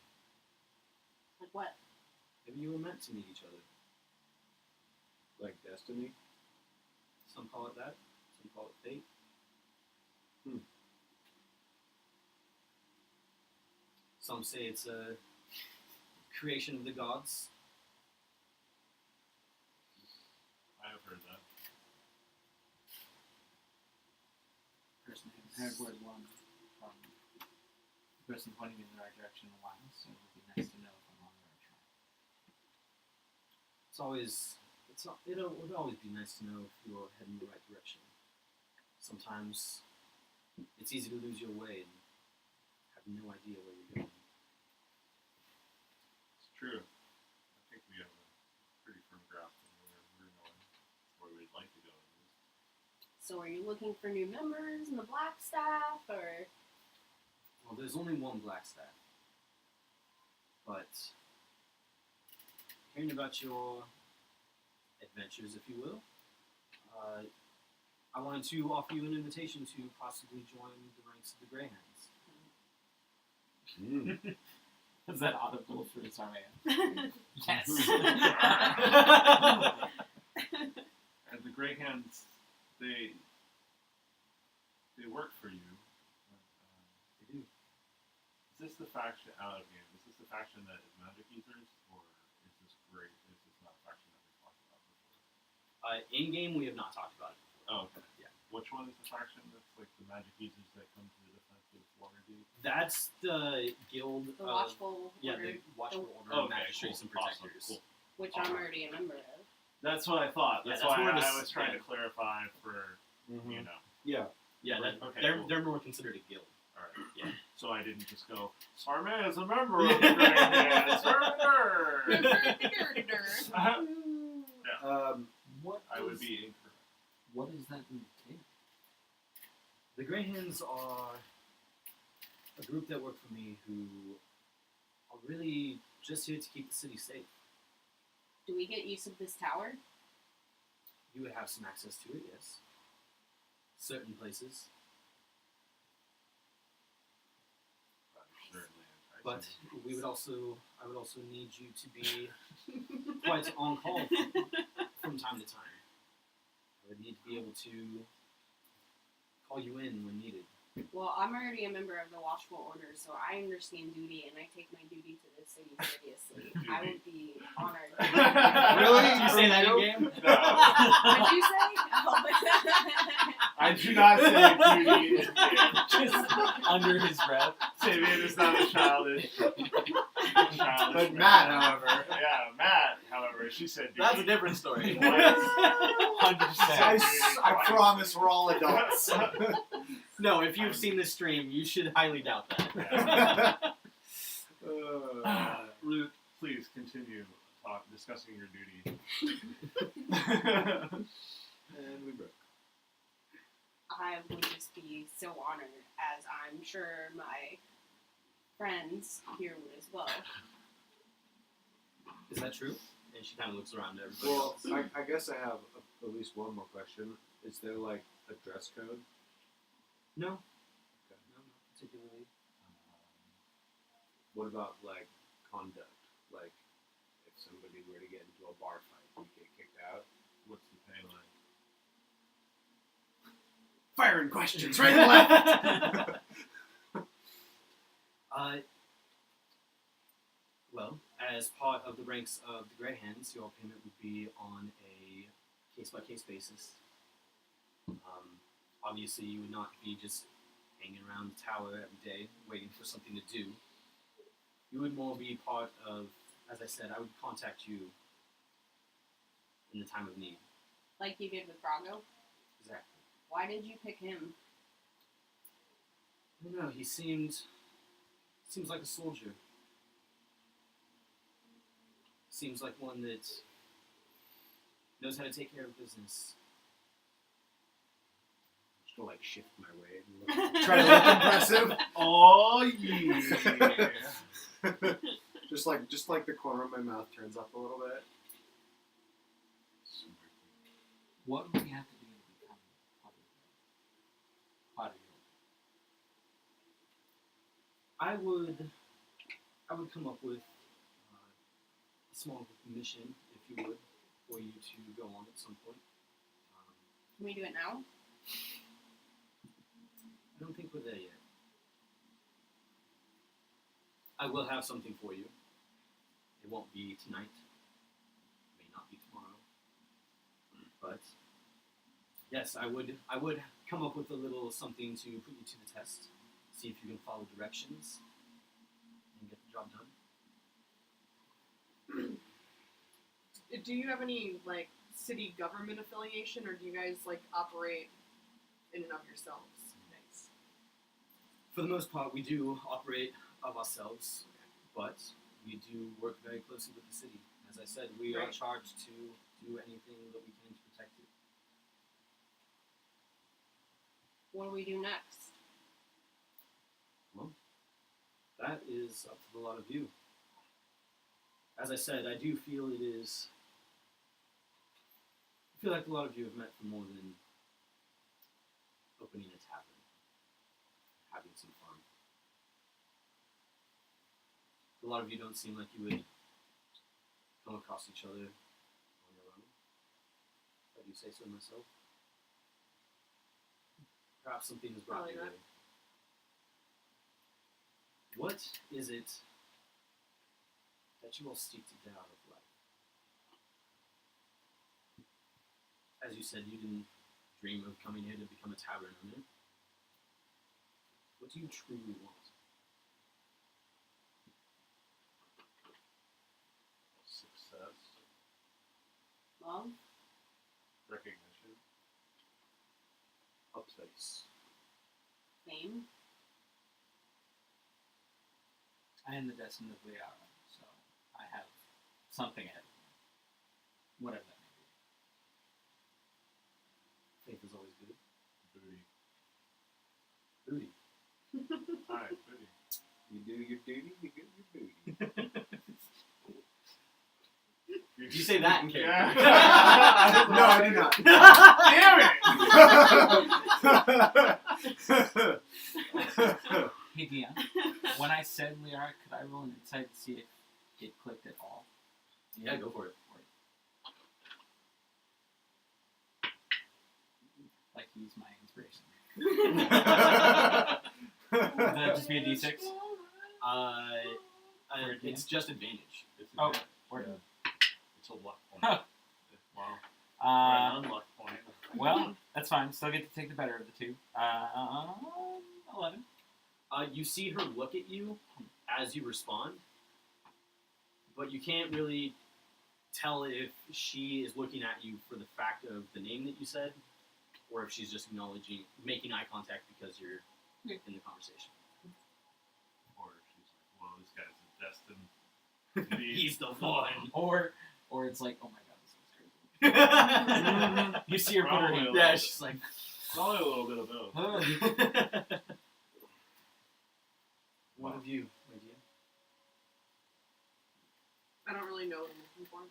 like what? Maybe you were meant to meet each other. Like destiny. Some call it that. Some call it fate. Some say it's a creation of the gods. I have heard that. Personally, I've heard word one from person pointing me in the right direction in a while, so it would be nice to know if I'm on the right track. It would always be nice to know if you're heading in the right direction. Sometimes it's easy to lose your way and have no idea where you're going. It's true. I think we have a pretty firm grasp on where we're going, where we'd like to go. At least. So are you looking for new members in the Blackstaff, or? Well, there's only one Blackstaff. But hearing about your adventures, if you will, I wanted to offer you an invitation to possibly join the ranks of the Greyhounds. Is that audible for Sarmea? Yes. And the Greyhounds, they work for you. They do. Is this the faction out of game? Is this the faction that is magic users, or is this great? Is this not a faction that we've talked about before? In game, we have not talked about it before. Oh, okay. Yeah. Which one is the faction that's like the magic users that come to the defense of Waterdeep? That's the guild. The Watchful Yeah, Order, the Watchful Order of Okay, Magistrates cool. and Protectors. Awesome. Cool. which I'm already a member of. That's what I thought. Yeah, That's that's why more I this- was trying yeah. to clarify for you know. Yeah. Yeah, Okay, they're cool. they're more considered a guild. All right. Yeah. So I didn't just go. Sarman is a member of the Greyhounds. Yeah, What I would is- be incorrect. What is that entail? The Greyhounds are a group that work for me who are really just here to keep the city safe. Do we get use of this tower? You would have some access to it, yes. Certain places, Certainly but enticing. I would also need you to be quite on call from time to time. I would need to be able to call you in when needed. Well, I'm already a member of the Watchful Order, so I understand duty, and I take my duty to this city seriously. I would be honored. Really? Did you say that in game? No, What'd you say? Oh. I do not say duty is Just under his breath. Sabian is not a childish. But Matt, however. Yeah, Matt, however, she said duty. That's a different story. Twice. 100%. I promise we're all adults. No, if you've seen this stream, you should highly doubt that. Luke, please continue discussing your duty. And we broke. I would just be so honored, as I'm sure my friends here would as well. Is that true? And she kind of looks around to everybody Well, else. I guess I have at least one more question. Is there like a dress code? No. No, not particularly. What about like conduct? Like if somebody were to get into a bar fight, you get kicked out? What's the pay like? Firing questions right and left. Well, as part of the ranks of the Greyhounds, your payment would be on a case-by-case basis. Obviously, you would not be just hanging around the tower every day waiting for something to do. You would more be part of, as I said, I would contact you in the time of need. Like you did with Brago. Exactly. Why did you pick him? I don't know, he seems like a soldier. Seems like one that knows how to take care of business. Just to like shift my way and look, try to look impressive. Oh yeah. just like the corner of my mouth turns up a little bit. What would we have to do to become part of your I would come up with a small mission, if you would, for you to go on at some point. Can we do it now? I don't think we're there yet. I will have something for you. It won't be tonight. It may not be tomorrow. But yes, I would come up with a little something to put you to the test. See if you can follow directions. job done. Do you have any like city government affiliation, or do you guys like operate in and of yourselves? Nice. For the most part, we do operate of ourselves, but we do work very closely with the city. As I said, we are Right. charged to do anything that we can to protect it. What do we do next? That is up to the lot of you. As I said, I do feel it is. I feel like a lot of you have met for more than opening a tavern, having some fun. A lot of you don't seem like you would come across each other on your own. If I do say so myself. Perhaps something has brought Probably you not. here. What is it that you all seek to get out of life? As you said, you didn't dream of coming here to become a tavern owner. What do you truly want? Success, Love? recognition, A place. Fame? I am the destined of Liara, so I have something ahead of me. Whatever that may be. Faith is always good. booty. Booty. Alright, booty. You do your duty, you get your booty. Did you say that in character? Yeah. No, I did not. Damn it! Hey DM, when I said Liara, could I roll an insight to see if it clicked at all? Yeah, go for it. Like to use my inspiration. Would that just be a d6? For a It's just advantage. It's Oh, a, word. it's a luck point. Huh. Wow. Uh, Or an unluck point. well, that's fine. Still get to take the better of the two. 11. You see her look at you as you respond, but you can't really tell if she is looking at you for the fact of the name that you said, or if she's just acknowledging, making eye contact because you're in the conversation. Or she's like, whoa, this guy's destined to be. He's the one. Or it's like, oh my god, this is crazy. You see her put her Probably hand. a Yeah, little- she's like. Probably a little bit of both. One of you, my dear. I don't really know what I'm looking for.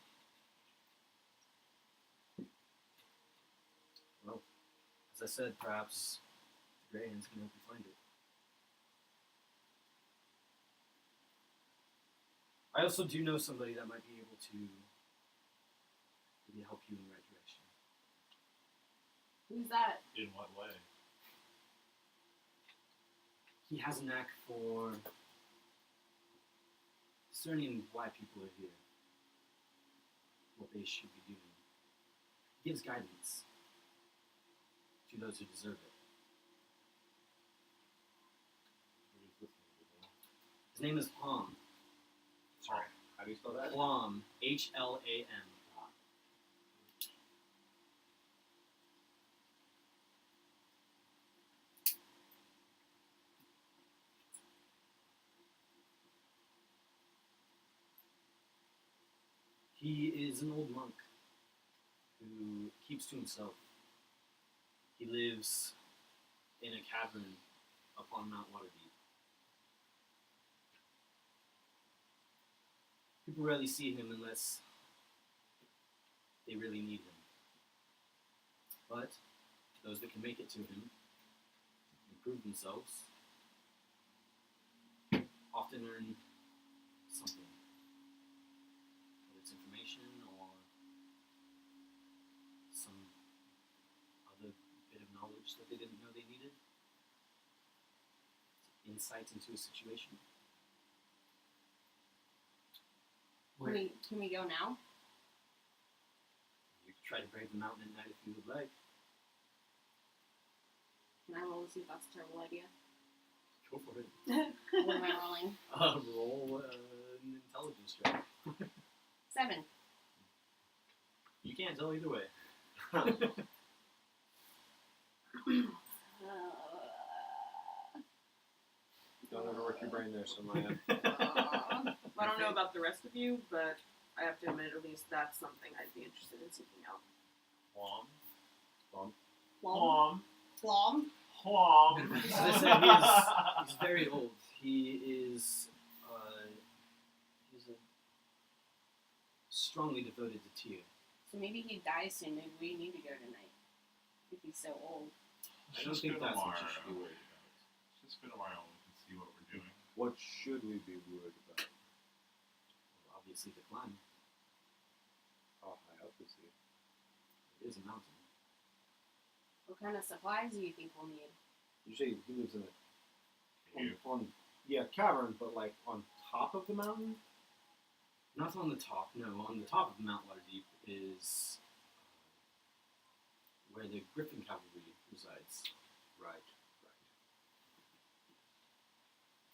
As I said, perhaps the Grey Hands can help you find it. I also do know somebody that might be able to maybe help you in the right direction. Who's that? In what way? He has a knack for discerning why people are here, what they should be doing. He gives guidance to those who deserve it. Who is this individual? His name is Plum. Sorry, how do you spell that? Plum, H-L-A-M. He is an old monk who keeps to himself. He lives in a cavern upon Mount Waterdeep. People rarely see him unless they really need him. But those that can make it to him, improve themselves, often earn something. Whether it's information or some other bit of knowledge that they didn't know they needed. Insight into a situation. Can we go now? You could try to brave the mountain at night if you would like. Can I roll to see if that's a terrible idea? Go for it. What am I rolling? Roll 7. You can't tell either way. Don't overwork your brain there, Samaya. I don't know about the rest of you, but I have to admit, at least that's something I'd be interested in seeking out. Plum. Plum. Plum. Plum. Plum. As I said, he's very old. He's a strongly devoted to Tyr. So maybe he dies soon. Maybe we need to go tonight. If he's so old. I don't think that's what you should be worried about. Let's just go tomorrow and we can see what we're doing. What should we be worried about? Well, obviously the climb. How high up is he? It is a mountain. What kind of supplies do you think we'll need? You say he lives in a Cave. cavern, but like on top of the mountain? Not on the top, no. On the top of Mount Waterdeep is where the Griffin Cavalry resides. Right.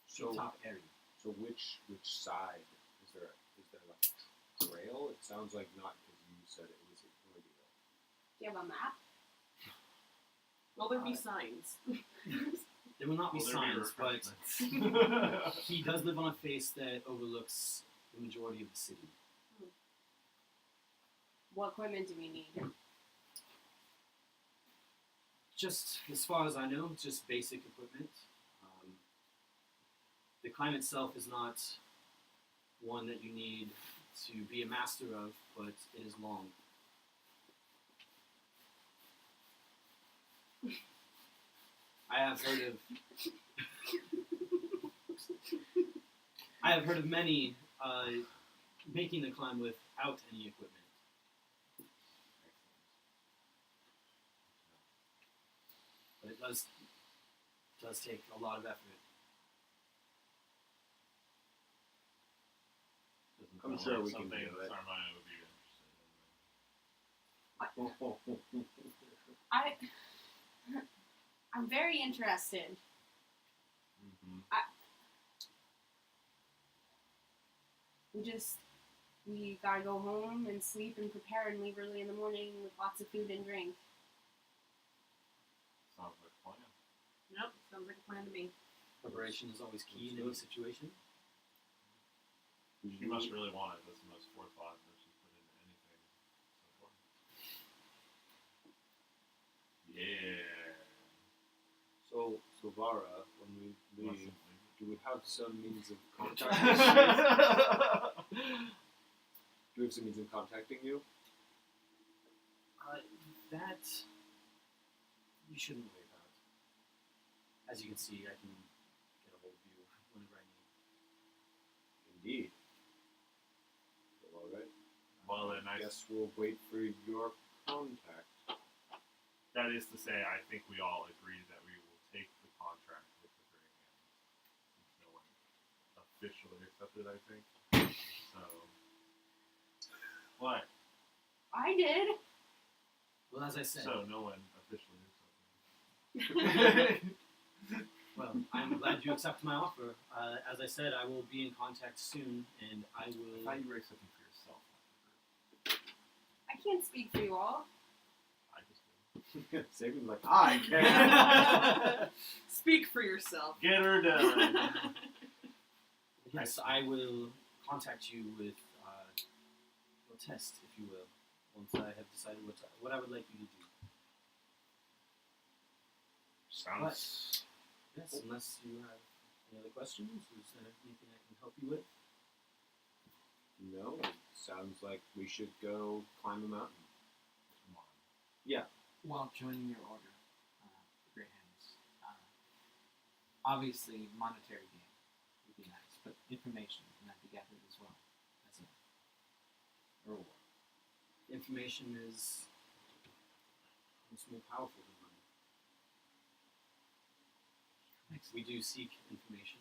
The So top area. So which side is there like a trail? It sounds like not because you said it was a radio. Do you have a map? Will there be signs? There will not be Will there be signs, but refreshments? he does live on a face that overlooks the majority of the city. What equipment do we need? Just as far as I know, just basic equipment. The climb itself is not one that you need to be a master of, but it is long. I have heard of many making the climb without any equipment. But it does take a lot of effort. I'm Sounds sure like we can something do it. Sarmaya would be interested I'm very interested. We gotta go home and sleep and prepare and leave early in the morning with lots of food and drink. Sounds like a plan. Yep, sounds like a plan to me. Preparation is always key in any situation. She must really want it. That's the most forethought that she's put into anything so far. Yeah. So Vara, when we leave, do we have some means of contacting you? That you shouldn't worry about. As you can see, I can get a hold of you whenever I need. Indeed. Well, all right. Well, then I I guess we'll wait for your contact. That is to say, I think we all agree that we will take the contract with the Grey Hands. Since no one officially accepted, I think. So, what? I did. Well, as I said, So no one officially accepted. well, I'm glad you accepted my offer. As I said, I will be in contact soon, and I I will. thought you were accepting for yourself. I can't speak for you all. I just did. Saving like I can. Speak for yourself. Get her done. Yes, I will contact you with a test, if you will, once I have decided what I would like you to do. Sounds. Yes, unless you have any other questions, is there anything I can help you with? No, it sounds like we should go climb a mountain. Come on. While joining your order, the Grey Hands, obviously monetary gain would be nice, but information can that be gathered as well as a reward. Information is almost more powerful than money. We do seek information.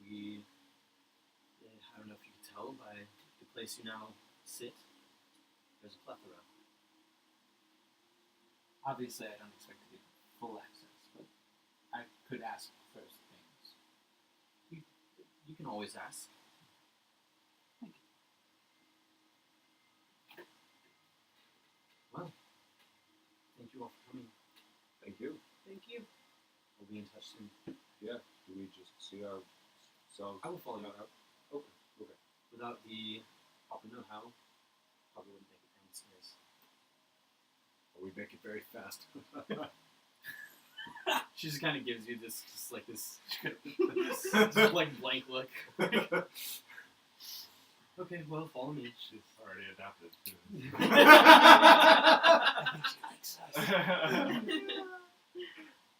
I don't know if you can tell by the place you now sit, there's a plethora. Obviously, I don't expect to get full access, but I could ask first things. You can always ask. you all for coming. Thank you. Thank you. We'll be in touch soon. Yeah. Do we just see ourselves? I will follow you. out? Okay. Okay. Without the proper know-how, probably wouldn't make it down the stairs. Well, we make it very fast. She just kind of gives you this, just like this, just like blank look. Okay, well, follow me. She's already adapted to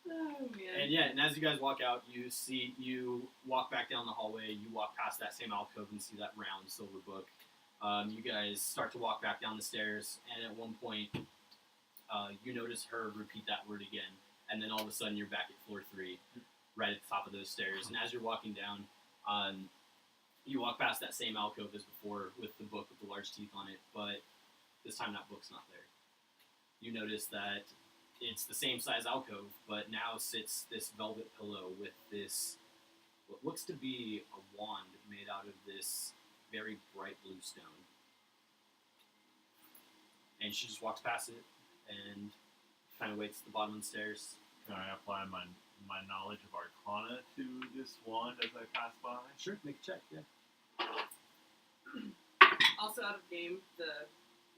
Oh man. And yeah, and as you guys walk out, you walk back down the hallway. You walk past that same alcove and see that round silver book. You guys start to walk back down the stairs, and at one point, you notice her repeat that word again, and then all of a sudden you're back at floor 3, right at the top of those stairs. And as you're walking down, you walk past that same alcove as before with the book with the large teeth on it, but this time that book's not there. You notice that it's the same size alcove, but now sits this velvet pillow with this, what looks to be a wand made out of this very bright blue stone. And she just walks past it and kind of waits at the bottom of the stairs. Can I apply my knowledge of Arcana to this wand as I pass by? Sure, make a check, yeah. Also out of game, the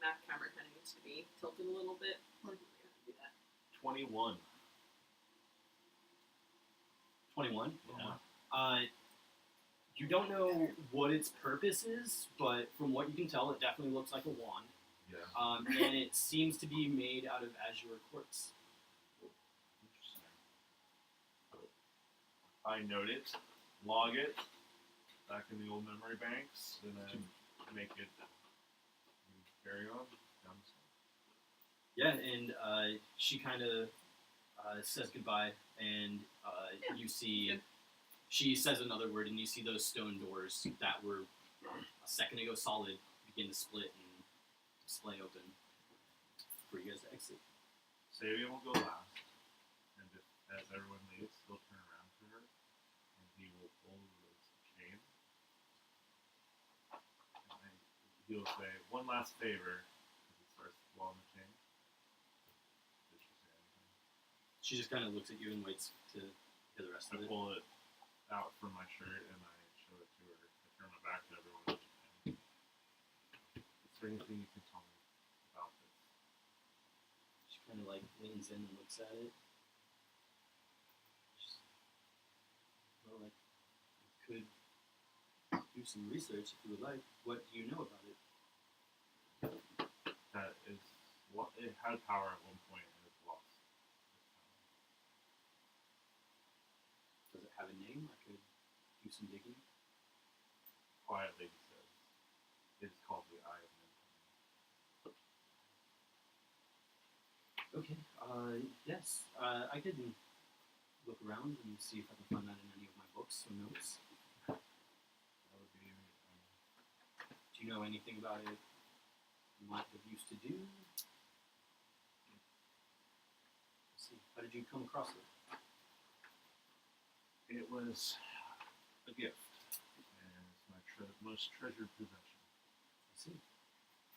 map camera kind of needs to be tilted a little bit. We're gonna do that. 21. 21? Yeah. You don't know what its purpose is, but from what you can tell, it definitely looks like a wand. Yeah. And it seems to be made out of azure quartz. Interesting. I note it, log it, back in the old memory banks, and then make it carry on down the stairs. Yeah, and she kind of says goodbye, and you see, she says another word, and you see those stone doors that were a second ago solid begin to split and splay open for you guys to exit. Sabian will go last, and as everyone leaves, he'll turn around to her, and he will pull the chain. And he'll say, "One last favor," as he starts to pull on the chain. Did she say anything? She just kind of looks at you and waits to hear the rest I of it. pull it out from my shirt and I show it to her. I turn my back to everyone. Is there anything you can tell me about this? She kind of like leans in and looks at it. She's, well, like, you could do some research if you would like. What do you know about it? That is what it had power at one point and it's lost. Does it have a name? I could do some digging. Quietly he says, "It's called the Eye of Okay. Yes. I could look around and see if I can find that in any of my books or notes. That would be Do you know anything about it you might have used to do? Let's see. How did you come across it? It was a gift, and it's my most treasured possession. I see.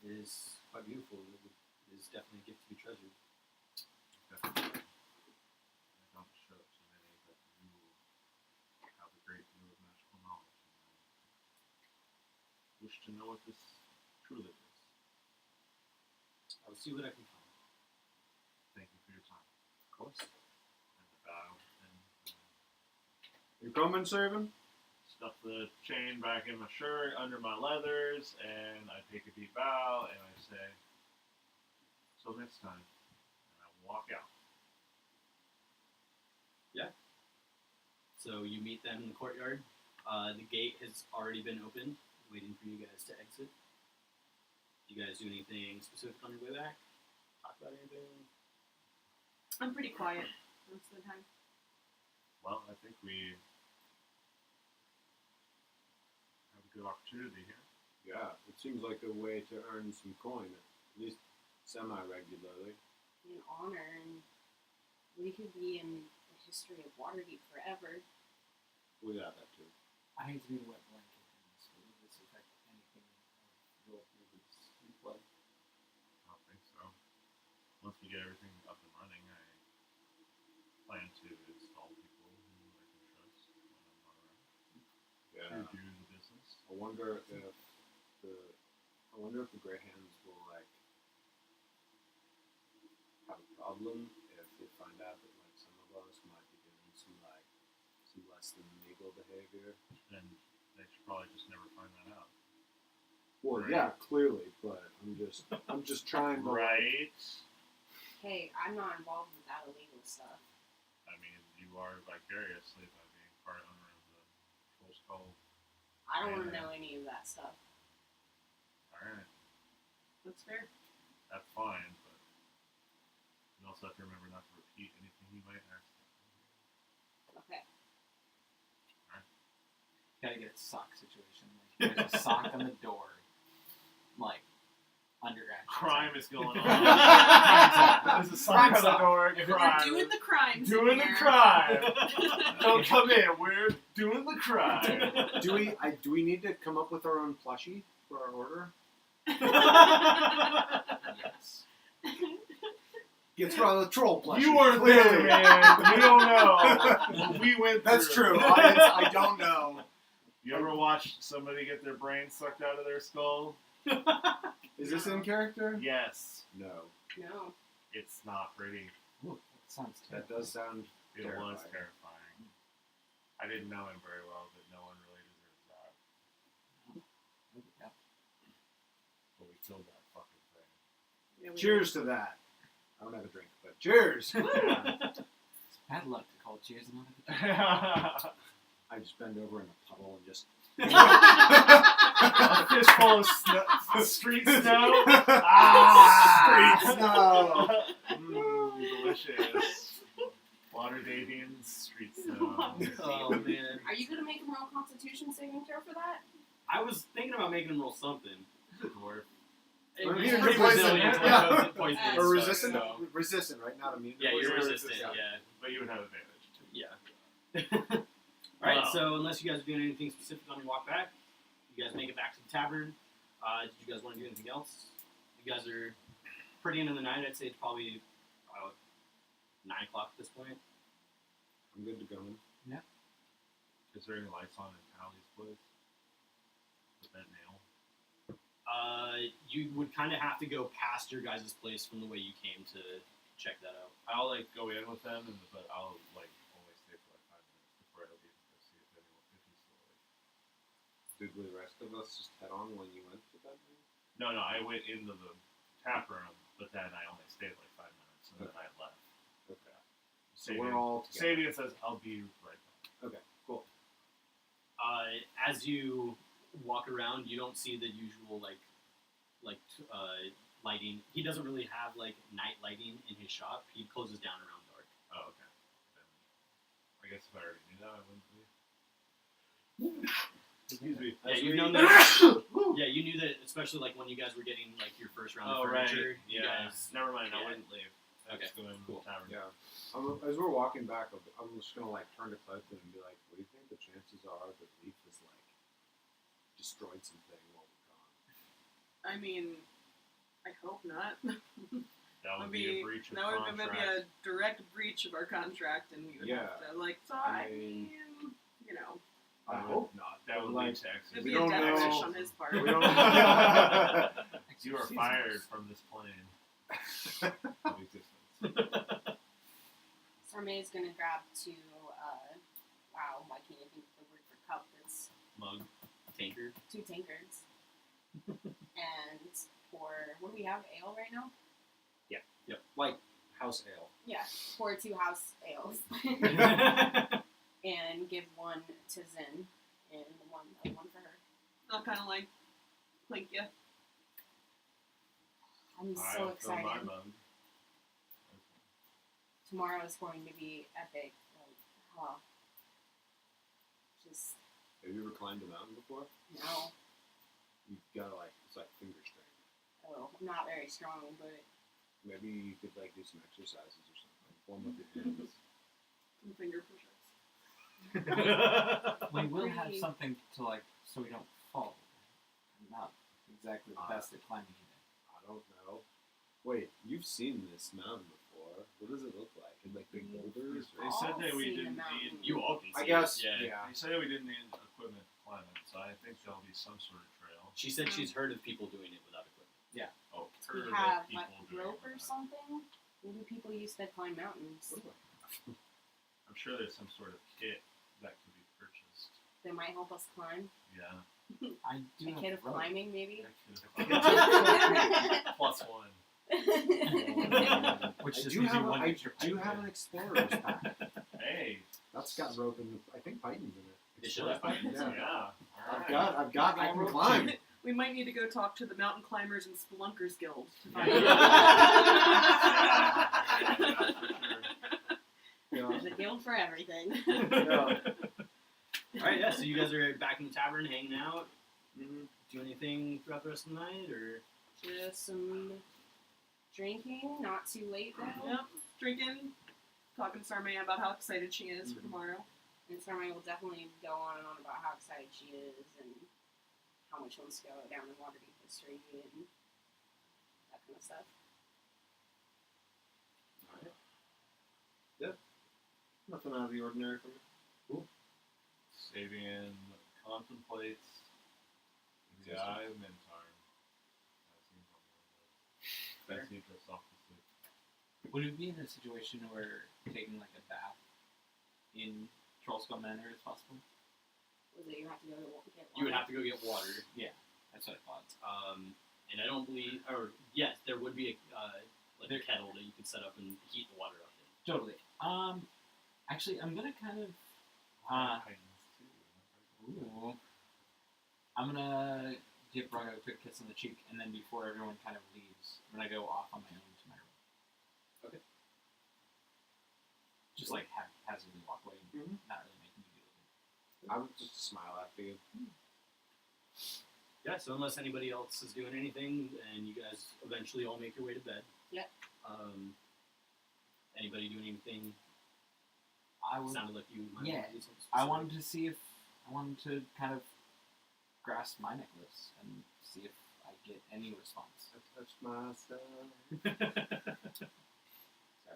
It is quite beautiful. It is definitely a gift to be treasured. Definitely. I don't show it to many, but you have a great deal of magical knowledge, and I wish to know what this truly is. I'll see what I can find. Thank you for your time. Of course. And I bow and You coming, Saban? stuff the chain back in my shirt, under my leathers, and I take a deep bow, and I say, "Till next time." And I walk out. So you meet them in the courtyard. The gate has already been opened, waiting for you guys to exit. Do you guys do anything specific on your way back? Talk about anything? I'm pretty quiet most of the time. Well, I think we have a good opportunity here. Yeah, it seems like a way to earn some coin, at least semi-regularly. In honor, and we could be in the history of Waterdeep forever. We got that too. I hate to be the wet blanket in this. Will this affect anything of your movements in play? I don't think so. Once we get everything up and plan to install people who I can trust when I'm not around Yeah. to do the business. I wonder if the Grey Hands will like have a problem if they find out that like some of us might be doing some less than legal behavior. And they should probably just never find that out. Well, Right. yeah, clearly, but I'm just trying to Right? Hey, I'm not involved with that illegal stuff. I mean, you are vicariously by being part owner of the Troll Skull. I don't want to Yeah. know any of that stuff. Alright, That's fair. that's fine, but you also have to remember not to repeat anything you might ask. Okay. Gotta get a sock situation. Like, there's a sock on the door. Like, underground. Crime is going on. Crime's There's a sign on the door. We're Crime. doing the crimes. Doing in the here. crime. Don't come in. We're doing the crime. Do we need to come up with our own plushie for our order? Yes. It's from the troll plushie. You weren't there, man. You don't know. We went through. That's true. I don't know. You ever watch somebody get their brain sucked out of their skull? Is this in character? Yes. No. No. It's not pretty. Ooh, that sounds That terrible. does sound It terrifying. was terrifying. I didn't know him very well, but no one really deserves that. Yeah. But we killed that fucking thing. Yeah, we Cheers to that. I don't have a drink, but cheers. It's bad luck to call cheers and not have a drink. I just bend over in a puddle and just. A fistful of street snow. Ah! Street snow. Delicious. Waterdeep street snow. Oh man. Are you gonna make him roll Constitution saving throw for that? I was thinking about making him roll something. Dwarf. Or He's even pretty poison, resilient to yeah. like poison and Or stuff, resistant, so- resistant, right? Not immune. Yeah, you're Or resistant. Yeah. But you would have advantage too. Yeah. All right. Wow. So unless you guys are doing anything specific on your walk back, you guys make it back to the tavern. Did you guys want to do anything else? You guys are pretty into the night. I'd say it's probably 9 o'clock at this point. I'm good to go. Is there any lights on in Tally's place? With that nail? You would kind of have to go past your guys' place from the way you came to check that out. I'll like go in with them, but I'll like only stay for like 5 minutes before I leave to go see if anyone if he's still awake. Did the rest of us just head on when you went to that room? No, I went into the tap room, but then I only stayed like 5 minutes, and then I left. Okay. So we're all together. Sabian says, "I'll be right back." Okay, cool. As you walk around, you don't see the usual lighting. He doesn't really have like night lighting in his shop. He closes down around dark. Oh, okay. Then, I guess if I already knew that, I wouldn't be. Excuse me. Yeah, As you've we- known that. Yeah, you knew that, especially like when you guys were getting like your first round Oh, of right. furniture. You Yeah. guys, Never mind. I yeah. wouldn't leave. I Okay, just go in cool. the tavern. Yeah. As we're walking back, I'm just gonna like turn to Clifton and be like, "What do you think the chances are that Leaf has like destroyed something while we're gone?" I mean, I hope not. That would be a breach of that would contract. be a direct breach of our contract, and we would Yeah. have to so I I mean- mean, you know, I hope not. That would Like, lead to exit. it'd We be a don't death know. wish on his part. we don't. You are fired from this plane of existence. Sarmay's gonna grab two. Wow, why can't I think of the word for cup? It's mug, tankard. 2 tankards. And pour. What do we have? Ale right now? Like house ale. Yeah. Pour 2 house ales. And give one to Zen and one for her. I'll kind of like clink you. I'm so I'll fill my excited. mug. Tomorrow is going to be epic. Just Have you ever climbed a mountain before? no. You gotta like it's like finger strength. Oh, I'm not very strong, but Maybe you could like do some exercises or something. Warm up your hands. Some finger push-ups. We will have Really? something to like, so we don't fall. I'm not exactly the best at climbing either. I don't know. Wait, you've seen this mountain before? What does it look like? In like big boulders? They Or? said that we seen the didn't mountain. need. You all can see I guess. Yeah, Yeah. they said we didn't need equipment to climb it, so I think there'll be some sort of trail. She said she's heard of people doing it without equipment. Oh, We heard of have people like doing rope it. or something. Maybe people used to climb mountains. I'm sure there's some sort of kit that could be purchased. That might help us climb. Yeah. I do A have kit of rope. climbing, maybe. Plus one. Which I just do gives you have, one I extra do pipe. have an explorer's pack. Hey. That's got rope and I think Python's in it. It should have Pythons. Yeah. Yeah. I've got, I can climb. We might need to go talk to the Mountain Climbers and Spelunkers Guild to find Yeah. out. Yeah. There's a guild for everything. Yeah. Alright, yeah, so you guys are back in the tavern hanging out. Mhm. Do anything throughout the rest of the night, or Just some drinking, not too late though. Yep, drinking, talking to Sarmay about how excited she is for tomorrow. And Sarmay will definitely go on and on about how excited she is and how much she wants to go down in Waterdeep history and that kind of stuff. Alright. Yeah. Nothing out of the ordinary for me. Sabian contemplates the eye of Mintar. That seems us off to sleep. Would we be in a situation where taking like a bath in Trollskull Manor is possible? Was it you have to go get water? you would have to go get water. That's what I thought. And I don't believe, or yes, there would be a kettle that you could set up and heat the water up in. Totally. Actually, I'm gonna kind of. Titans too. Ooh. I'm gonna give Braga a quick kiss on the cheek, and then before everyone kind of leaves, I'm gonna go off on my own to my room. Okay. Just like haphazardly walk away, and not really making you do it. I would just smile after you. Yeah, so unless anybody else is doing anything, and you guys eventually all make your way to bed. Yep. Anybody doing anything? I would. Sounded like you might Yeah, want to do something I specific. wanted to see if I wanted to kind of grasp my necklace and see if I get any response. I touched myself.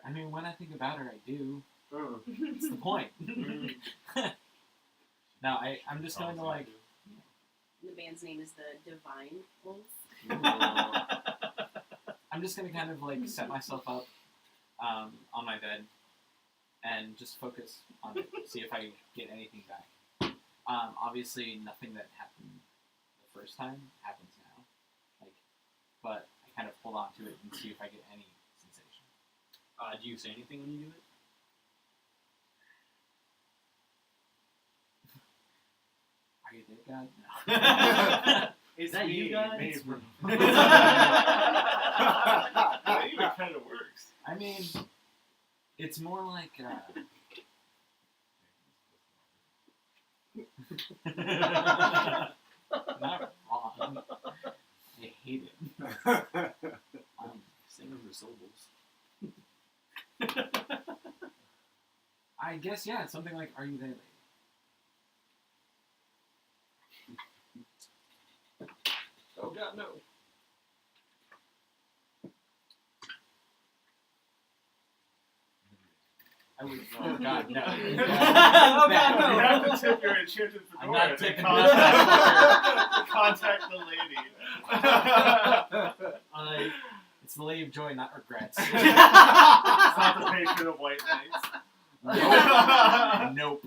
I mean, when I think about her, I do. Oh. What's the point? Now, I'm just going to like. The band's name is the Divine Wolves. I'm just going to kind of like set myself up on my bed and just focus on it, see if I get anything back. Obviously, nothing that happened the first time happens now. But I kind of hold on to it and see if I get any sensation. Do you say anything when you do it? Are you there, God? No. Is that you guys? Maybe it kind of works. I mean, it's more like. Not wrong. I hate it. Sing over syllables. I guess, yeah, it's something like, are you there, lady? Oh God, no. I would, oh God, no. You No. have to tip your enchanted I'm fedora not to tipping contact the lady. It's the Lady of Joy, not regrets. It's not the patron of white knights. Nope.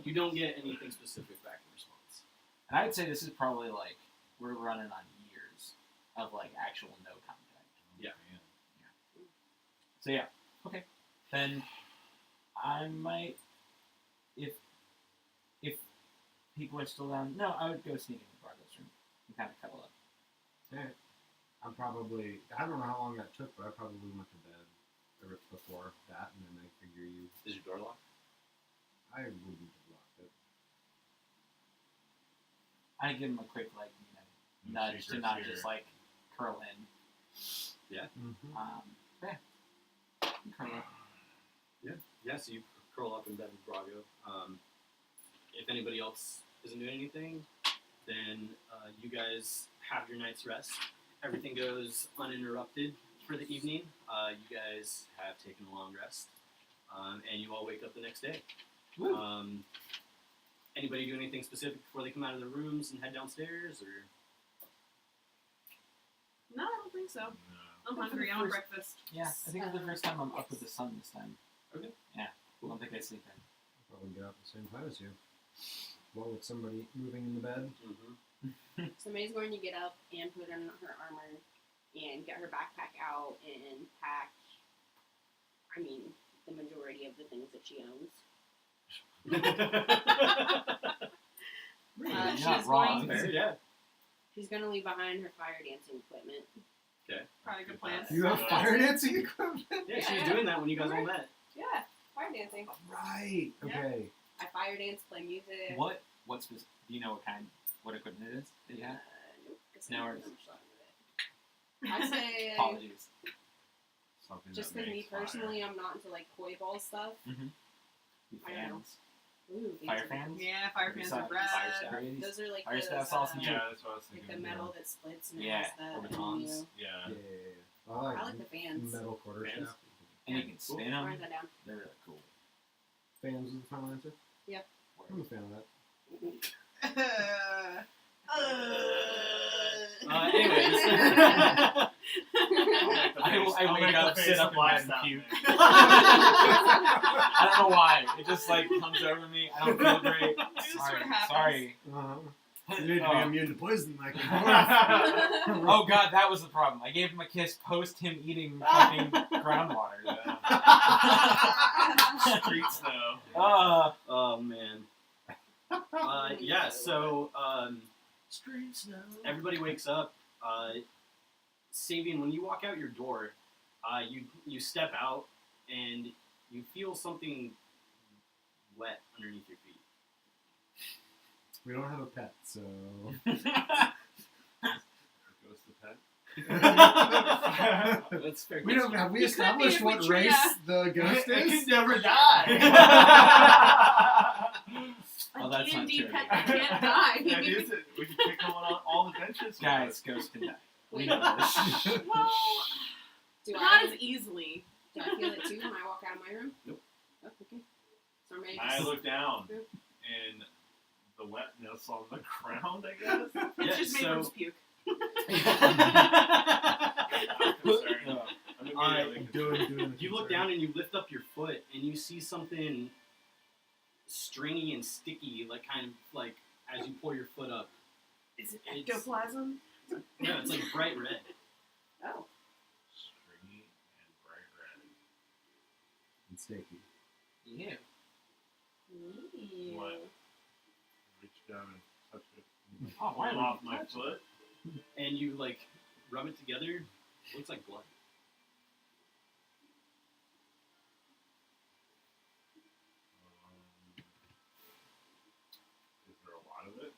You don't get anything specific back in response. And I'd say this is probably like, we're running on years of like actual no contact. Yeah. So yeah, okay. Then I might, if people are still down, no, I would go sneak into Bargo's room and kind of cuddle up. Yeah. I'm probably, I don't know how long that took, but I probably went to bed before that, and then I figure you, Is your door locked? I wouldn't have locked it. I give him a quick like, nudge to not just like curl in. Mm-hmm. Yeah. Curl up. Yeah, so you curl up in bed with Brago. If anybody else isn't doing anything, then you guys have your night's rest. everything goes uninterrupted for the evening. You guys have taken a long rest, and you all wake up the next day. Anybody do anything specific before they come out of their rooms and head downstairs, or? No, I don't think so. No. I'm hungry. I want breakfast. Yeah, I think it's the first time I'm up with the sun this time. Okay. Yeah, I don't think I sleep in. Probably get up at the same time as you. Well, with somebody moving in the bed. Mm-hmm. Somebody's going to get up and put on her armor and get her backpack out and pack, I mean, the majority of the things that she owns. Really? You're You're not she's wrong. going- Yeah. She's going to leave behind her fire dancing equipment. Probably a good plan. You have Yeah. fire dancing equipment? Yeah, she was doing that when you guys all met. Yeah, fire dancing. Right. Okay. I fire dance, play music. What's do you know what equipment it is that you have? Nope. Guess No I'm worries. not with it. I say, Apologies. Something just that because me makes fire. personally, I'm not into like koi ball stuff. The I don't know. fans. Ooh, Fire fancy. fans? Yeah, fire fans are Fire rad. staff. Those are like Fire those, staff's awesome, Yeah, that's what I was like thinking. the metal that splits and it Yeah, has the or batons. Yeah. Yeah. I I like the fans. metal quarter Fans? staff. And you can spin Write them. that down. They're really cool. Fans is the final answer? Yeah. I'm a fan of that. Anyways. I wake up, sit up in bed, and puke. puke. I don't know why. It just like comes over me. I don't feel great. This is what happens. Sorry. You need to be immune to poison like Oh god, that was the problem. I gave him a kiss post him eating fucking groundwater. Street snow. Oh man. Yeah. So Street snow. everybody wakes up. Sabian, when you walk out your door, you step out and you feel something wet underneath your feet. We don't have a pet, so. Goes the pet. That's fair. We don't have we You could be established if we what treat race ya. the ghost is? never die. Oh, that's not D&D true. pet that can't die. That is it. We can pick them on all adventures. Guys, ghosts can die. We Wait. know this. Well, Do not I, as easily. do I feel it too when I walk out of my room? Nope. Oh, okay. So I'm ready I to look down Yep. and the wetness on the ground, I guess. It's Yeah, just made so- from puke. I'm concerned. I'm immediately concerned. You look down and you lift up your foot and you see something stringy and sticky, like kind of like as you pull your foot up. Is it It's- ectoplasm? No, it's like bright red. Oh. Stringy and bright red. And sticky. Yeah. What? Reach down and touch it. Oh, why Pull would off you my touch it? foot. And you like rub it together. It looks like blood. Is there a lot of it?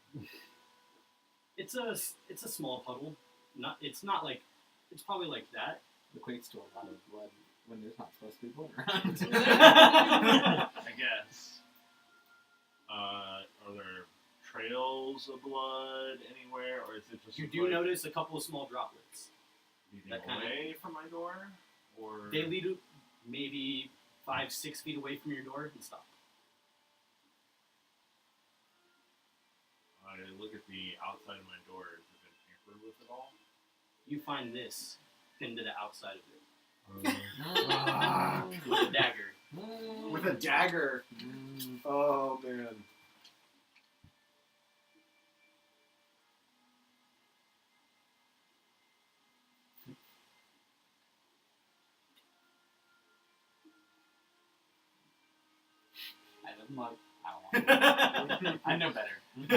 It's a small puddle. It's not like it's probably like that. Equates to a lot of blood when there's not supposed to be blood around. I guess. Are there trails of blood anywhere, or is it just You like do notice a couple of small droplets. leading that kind of- away from my door, or They lead maybe 5-6 feet away from your door and stop. I look at the outside of my door. Has it been tampered with at all? You find this pinned to the outside of it Ah. with a dagger. With a dagger. Oh man. I live in mud. I don't want I know better. I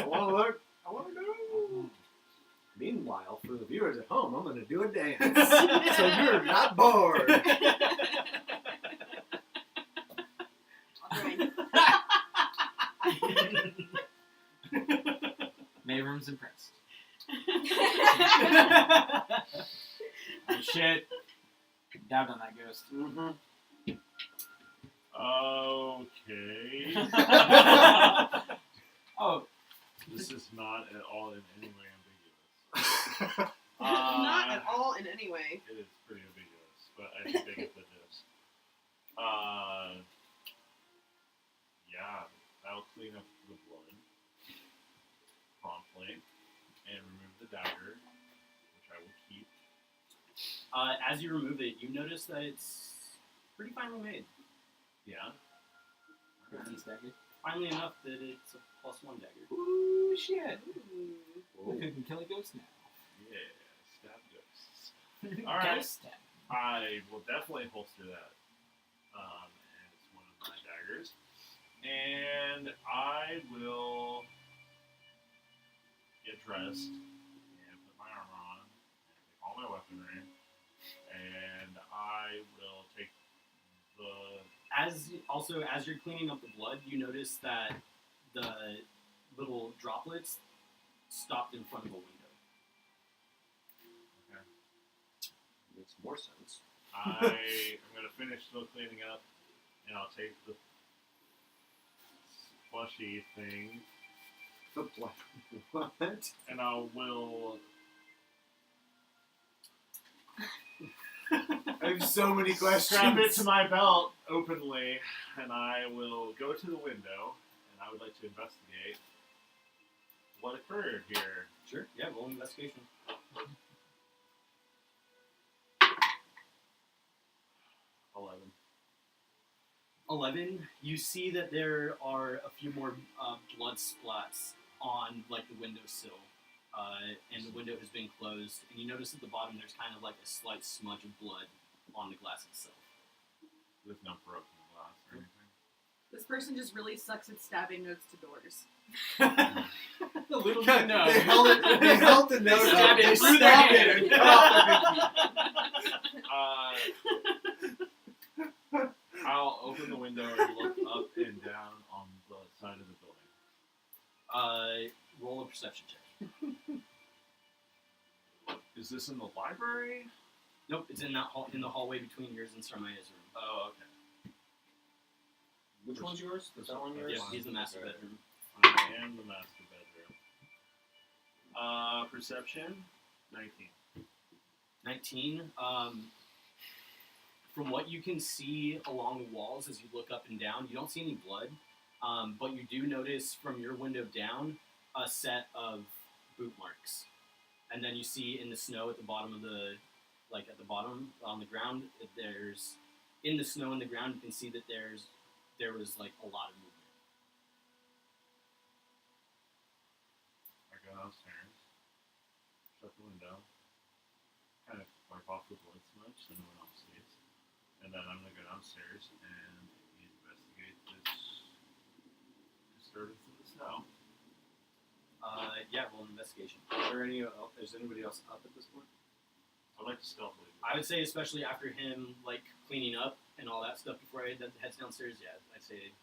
want to look. I want to know. Meanwhile, for the viewers at home, I'm going to do a dance. So you're not bored. Alright. Mayrum's impressed. Oh shit. Dabbed on that ghost. Mm-hmm. Okay. Oh, This is not at all in any way ambiguous. anyway. It is pretty ambiguous, but I think they get the gist. Yeah, I'll clean up the blood promptly and remove the dagger, which I will keep. As you remove it, you notice that it's pretty finely made. Yeah. These daggers. Finely enough that it's a +1 dagger. Ooh, shit. Ooh. I can kill a ghost now. Yeah, stab ghosts. Alright. Ghost stab. I will definitely holster that as one of my daggers. And I will get dressed and put my armor on and take all my weaponry. And I will take the... As you're cleaning up the blood, you notice that the little droplets stopped in front of a window. Okay. Makes more sense. I'm going to finish the cleaning up, and I'll take the slushy thing, The black. What? and I will... I have so many questions. strap it to my belt openly, and I will go to the window, and I would like to investigate what occurred here. Sure. Yeah, roll an investigation. 11. You see that there are a few more blood splats on like the windowsill, and the window has been closed. And you notice at the bottom there's kind of like a slight smudge of blood on the glass itself. There's no broken glass or anything. This person just really sucks at stabbing notes to doors. The little do you know. They held it. They held the note Stab up. it They through stabbed their it. hand. and cut off the pinky. I'll open the window and look up and down on the side of the building. Roll a perception check. Is this in the library? Nope, it's in that in the hallway between yours and Sarmaya's room. Oh, okay. Which one's yours? Is that one yours? Yeah, he's the master bedroom. I am the master bedroom. Perception, 19. 19. From what you can see along the walls as you look up and down, you don't see any blood, but you do notice from your window down a set of boot marks. And then you see in the snow at the bottom of the, like at the bottom on the ground, there's, in the snow in the ground, you can see that there was like a lot of movement. I go downstairs, shut the window, kind of wipe off the blood smudge so no one else sees. And then I'm going to go downstairs and investigate this disturbance in the snow. Yeah, roll an investigation. Is anybody else up at this point? I'd like to stealthily. I would say, especially after him like cleaning up and all that stuff before he heads downstairs. Yeah, I'd say if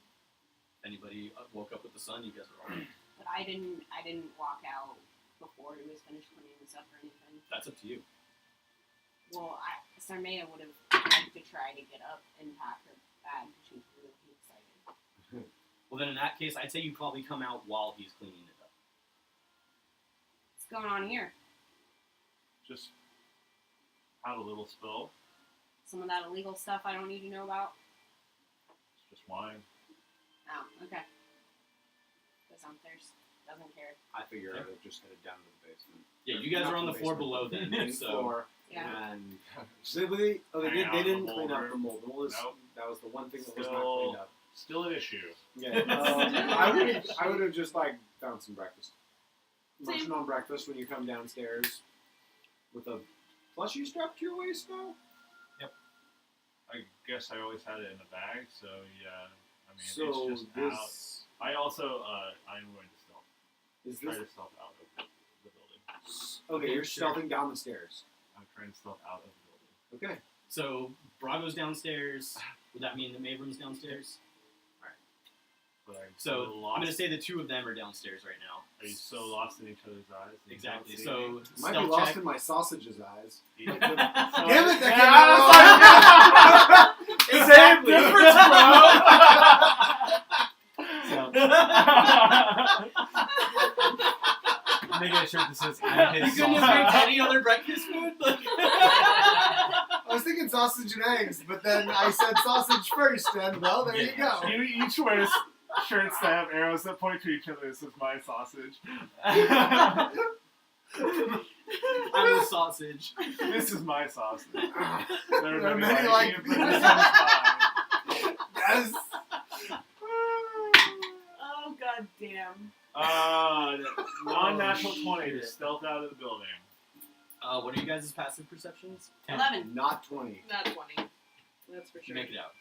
anybody woke up with the sun, you guys are all right. But I didn't walk out before he was finished cleaning and stuff or anything. That's up to you. Well, Sarmaya would have liked to try to get up and pack her bag because she was really excited. Well, then in that case, I'd say you probably come out while he's cleaning it up. What's going on here? Just had a little spill. Some of that illegal stuff I don't need to know about? It's just wine. Oh, okay. Goes downstairs. Doesn't care. I figure I would have just headed down to the basement. Yeah, you guys Not are on the floor basement, below the then, main so floor. Yeah. And so they Hang out in the didn't mold clean up room. the mold. The mold Nope. that was the one thing that was not Still- cleaned up. Still an issue. Yeah, I would have just like found some breakfast. Munching on breakfast when you come downstairs with a plushie strapped to your waist now. I guess I always had it in a bag, so yeah. I mean, So it's just out. this I also, I'm going to stealth. is Try this to stealth out of the building. okay? You're Sure. stealthing down the stairs. I'm trying to stealth out of the building. Okay. So Brago's downstairs. Would that mean that Mavrim's downstairs? But I'm So so I'm lost. going to say the two of them are downstairs right now. Are you so lost in each other's eyes? that you don't Exactly. see So me? Might be stealth lost check. in my sausage's eyes. Yeah. Damn it! That Same difference, Making sure this is his You couldn't sauce. have picked any other breakfast food? Like, sausage and eggs, but then I said sausage first, and well, there you go. You each wear shirts that have arrows that point to each other. This is my sausage. I'm the sausage. This is my sausage. There are many like it, but this one's mine. Yes. Oh god damn. Non-natural Oh, 20 to shit. stealth out of the building. What are you guys' passive perceptions? 11. Not 20. Not 20. That's for You sure. make it out.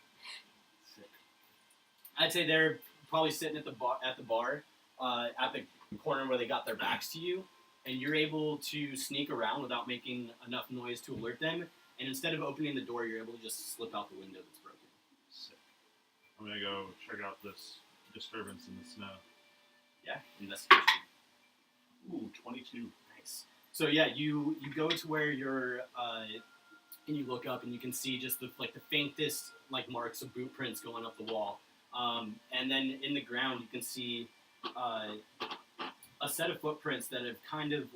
I'd say they're probably sitting at the bar, at the corner where they got their backs to you, and you're able to sneak around without making enough noise to alert them. And instead of opening the door, you're able to just slip out the window that's broken. Sick. I'm gonna go check out this disturbance in the snow. Yeah, investigation. Ooh, 22. Nice. So yeah, you go to where you're, and you look up and you can see just the faintest marks of boot prints going up the wall. And then in the ground you can see a set of footprints that have kind of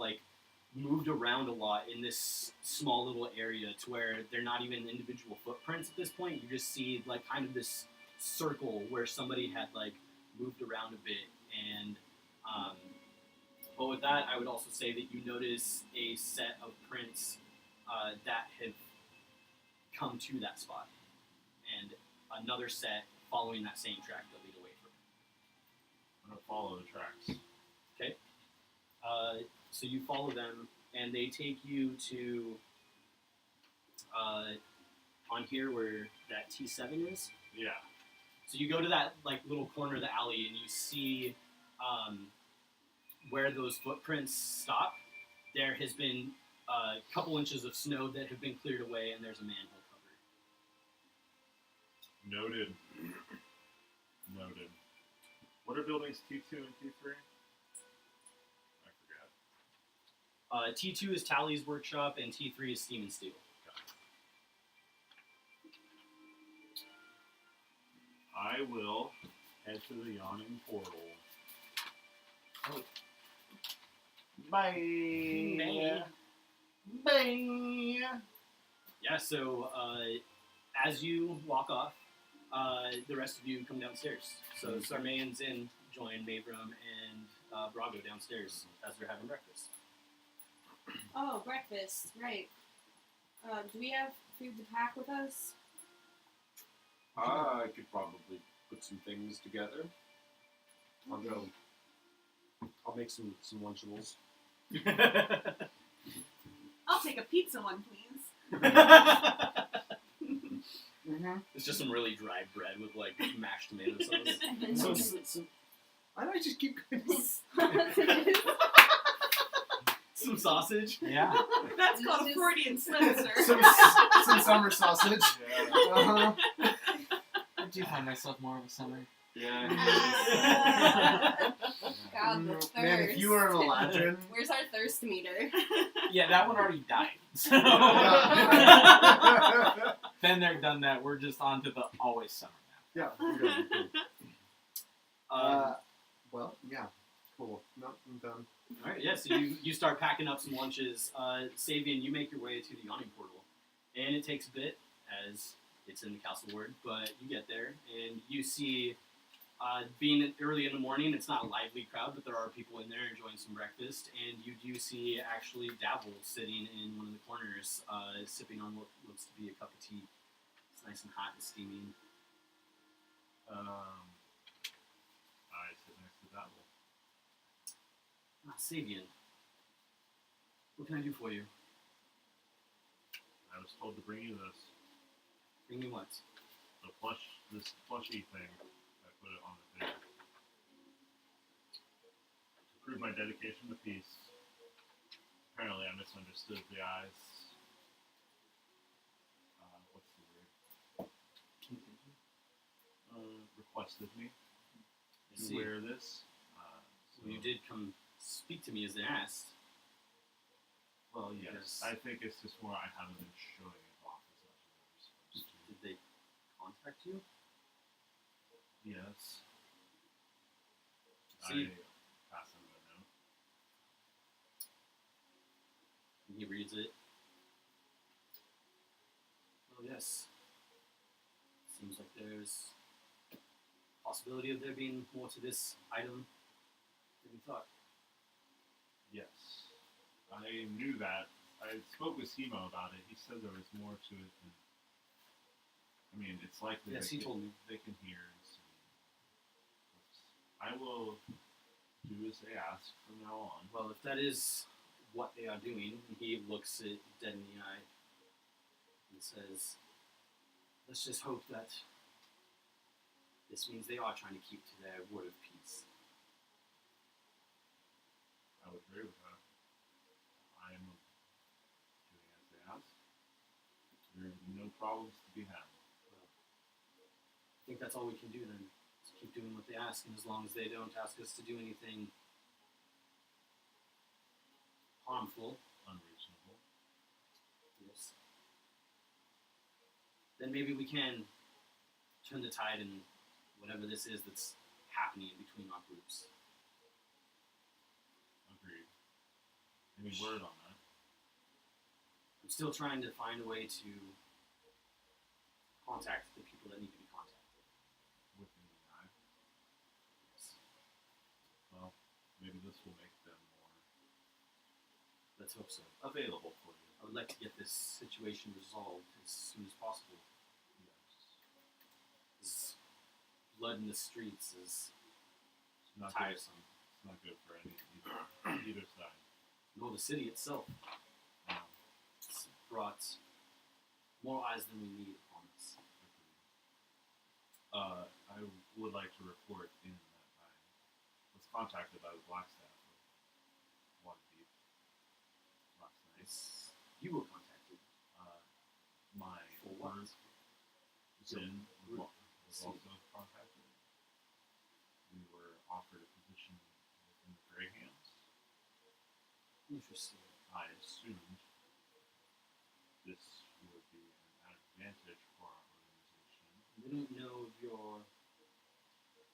moved around a lot in this small little area to where they're not even individual footprints at this point. You just see kind of this circle where somebody had moved around a bit. And but with that, I would also say that you notice a set of prints that have come to that spot, and another set following that same track that lead away from it. I'm gonna follow the tracks. Okay. So you follow them, and they take you to on here where that T7 is. Yeah. So you go to that little corner of the alley, and you see where those footprints stop. There has been a couple inches of snow that have been cleared away, and there's a manhole cover. Noted. Noted. What are buildings T2 and T3? I forgot. T2 is Tally's workshop, and T3 is Steam and Steel. I will head to the yawning portal. Oh. Bye. Bye. Yeah, so as you walk off, the rest of you come downstairs. So Sarmay and Zin join Mavram and Brago downstairs as they're having breakfast. Oh, breakfast, right. Do we have food to pack with us? I could probably put some things together. I'll make some Lunchables. I'll take a pizza one, please. It's just some really dry bread with mashed tomato sauce. Why do I just keep going? Some sausage. Yeah. That's called a Freudian slip, sir. some summer sausage. Yeah. I do find myself more of a summer. Yeah. God, the thirst. Man, if you were an Eladrin. Where's our thirst meter? Yeah, that one already died. So then they're done that. We're just on to the always summer now. Yeah, we're good. Well, yeah, cool. No, I'm done. All right, yeah. So you start packing up some lunches. Sabian, you make your way to the yawning portal, and it takes a bit as it's in the castle ward, but you get there and you see. Being early in the morning, it's not a lively crowd, but there are people in there enjoying some breakfast, and you do see actually Dabble sitting in one of the corners, sipping on what looks to be a cup of tea. It's nice and hot and steaming. I sit next to Dabble. Sabian, what can I do for you? I was told to bring you this. Bring me what? This plushy thing. I put it on the table. To prove my dedication to peace. Apparently I misunderstood the eyes. What's the word? Requested me to See. wear this. So you did come speak to me as they asked. Well, yes. Yes. I think it's just more I haven't been showing it off as much as I was supposed to. Did they contact you? Yes. See. I passed him a note. And he reads it. Oh yeah. Yes. Seems like there's possibility of there being more to this item than we thought. Yes. I knew that. I spoke with Simo about it. He said there was more to it than. I mean, it's likely Yes, he told me. they can hear and see. I will do as they ask from now on. Well, if that is what they are doing, he looks it dead in the eye and says, let's just hope that this means they are trying to keep to their word of peace. I would agree with that. I am doing as they ask. There are no problems to be had. I think that's all we can do then. Is keep doing what they ask, and as long as they don't ask us to do anything harmful, Unreasonable. yes, then maybe we can turn the tide in whatever this is that's happening between our groups. Agreed. Any word on that? I'm still trying to find a way to contact the people that need to be contacted. Within the eye? Yes. Well, maybe this will make them more Let's hope so. available for you. I would like to get this situation resolved as soon as possible. Yes. This blood in the streets is It's not good. tiresome. It's not good for either side. Nor the city itself. It's brought more eyes than we need upon us. I would like to report in that I was contacted by the Blackstaff of Waterdeep last night. You were contacted. My For what? group, Zin, Group. was also contacted. We were offered a position within the Greyhounds. Interesting. I assumed this would be an advantage for our organization. We don't know of your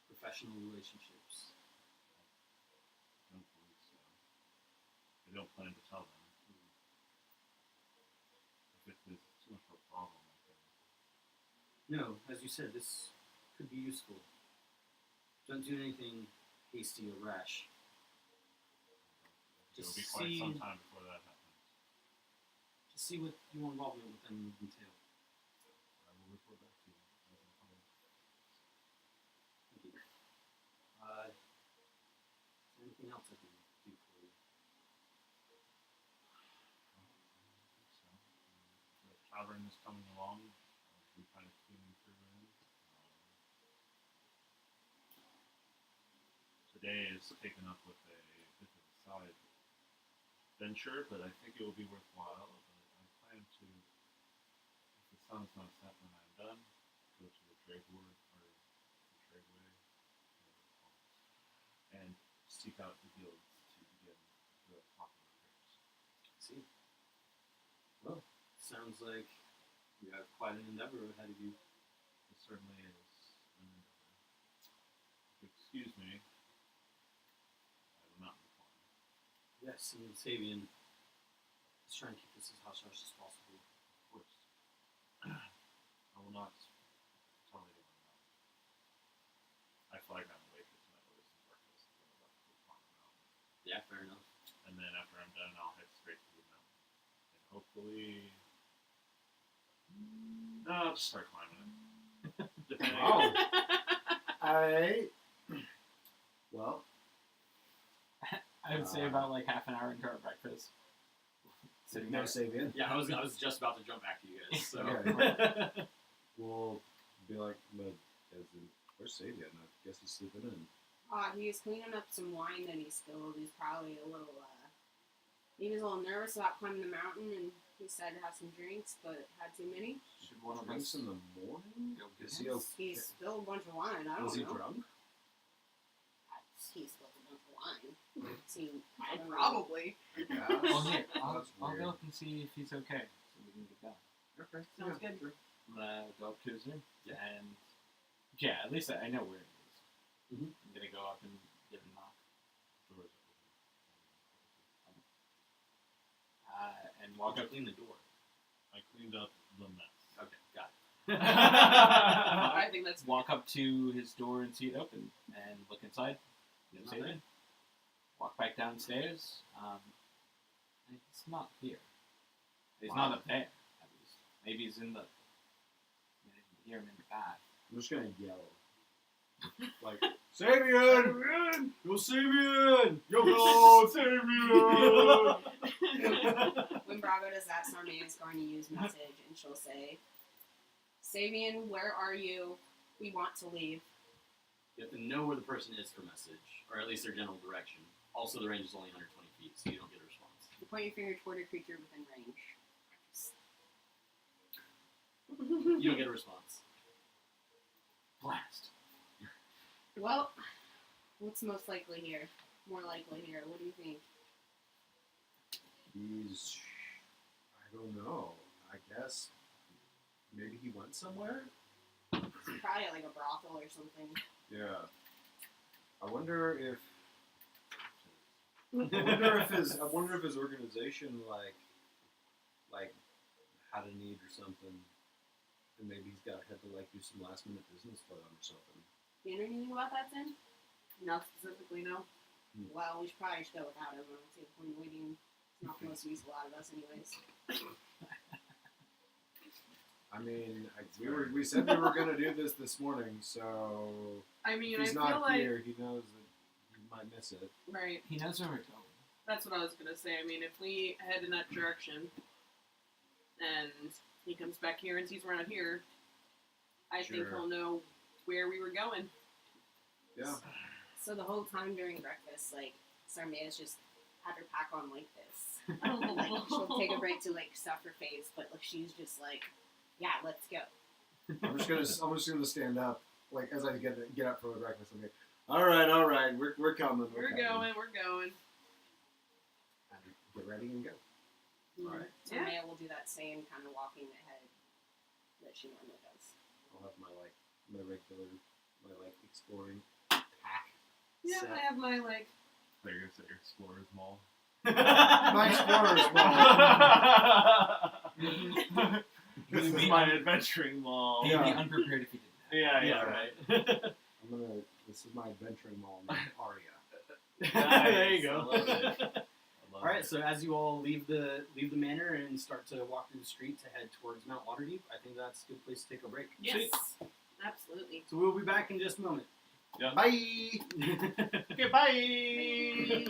professional relationships. I don't believe so. I don't plan to tell them. If it is too much of a problem, I can. No, as you said, this could be useful. Don't do anything hasty or rash. It'll Just be quite some see- time before that happens. Just see what your involvement with them would entail. I will report back to you. As I come. Thank you. Is there anything else I can do for you? The tavern is coming along. We're kind of cleaning through it. Today is taken up with a bit of a side venture, but I think it will be worthwhile. I plan to, if the sun is not set when I'm done, go to the trade board or the tradeway and seek out the guilds to begin the proper repairs. See? Well, sounds like you have quite an endeavor ahead of you. It certainly is an endeavor. If you excuse me, I will not reply. Yes, and Sabian is trying to keep this as hush-hush as possible. Of course. I will not tell anyone about it. I flag down the waitress and I order some breakfast and I'm about to climb the mountain. Yeah, fair enough. And then after I'm done, I'll head straight to the mountain. And hopefully... No, I'll just start climbing it. Depending Wow. on... Well, I would say about like half an hour into our breakfast. Sitting no there. Sabian. Yeah, I was just about to jump back to you guys. So. Okay. We'll be like, but where's Sabian? I guess he's sleeping in. He was cleaning up some wine that he spilled. He's probably a little, he was a little nervous about climbing the mountain, and he decided to have some drinks, but had too many. Should one of Drinks us in the morning? go get Is him? he okay? He spilled a bunch of wine. I don't Was know. he drunk? He spilled a bunch of wine. Seemed Probably. Well, here, I'll That's go weird. up and see if he's okay, so we can get going. Okay. Sounds good. I'm gonna go up to his room, Yeah. and yeah, at least I know where it is. Mhm. I'm gonna go up and give him a knock, Doors and walk Walk up. up, clean the door. I cleaned up the mess. Okay, got I think that's Walk up to his door and see it open, and look inside. No Sabian. Walk back downstairs. He's not here. He's not up there. At least. Maybe he's in the. I didn't hear him in the bath. I'm just gonna yell. Like, Sabian! Yo, Sabian! Yo, go, Sabian! When Bravo does that, Sarmay is going to use message, and she'll say, Sabian, where are you? We want to leave. You have to know where the person is for message, or at least their general direction. Also, the range is only 120 feet, so you don't get a response. You point your finger toward a creature within range. You don't get a response. Blast. Well, what's most likely here? More likely here. What do you think? He's... I don't know. I guess... Maybe he went somewhere? It's probably like a brothel or something. Yeah. I wonder if... I wonder if his organization, like, had a need or something. And maybe he's got had to, like, do some last-minute business for them or something. Do you know anything about that, Sin? not specifically, no. Well, we should probably go without him. I don't see the point in waiting. He's not the most useful out of us, anyways. I mean, we said we were going to do this morning, so I mean, if he's I not feel like here, he knows that he might miss it. right. He knows where we're going. That's what I was gonna say. I mean, if we head in that direction, and he comes back here and sees we're not here, I think Sure. he'll know where we were going. Yeah. So the whole time during breakfast, like, Sarmaya's just had her pack on like this. Like, she'll take a break to, like, stuff her face, but, like, she's just like, yeah, let's go. I'm just gonna stand up, like as I get up for the breakfast. I'm like, all right, we're coming. We're going. And get ready and go. All right. Yeah. Sarmaya will do that same kind of walking ahead that she normally does. I'll have my regular exploring pack. Yeah, set. I have my, like, So you're gonna set your explorer's mall. My explorer's mall. This is my adventuring mall. He'd be unprepared if he didn't have it. Yeah, right. This is my adventuring mall named Aria. There you go. I love it. I love All right, it. so as you all leave the manor and start to walk through the street to head towards Mount Waterdeep, I think that's a good place to take a break. yes, Sweet. absolutely. So we'll be back in just a moment. Bye. Okay, bye.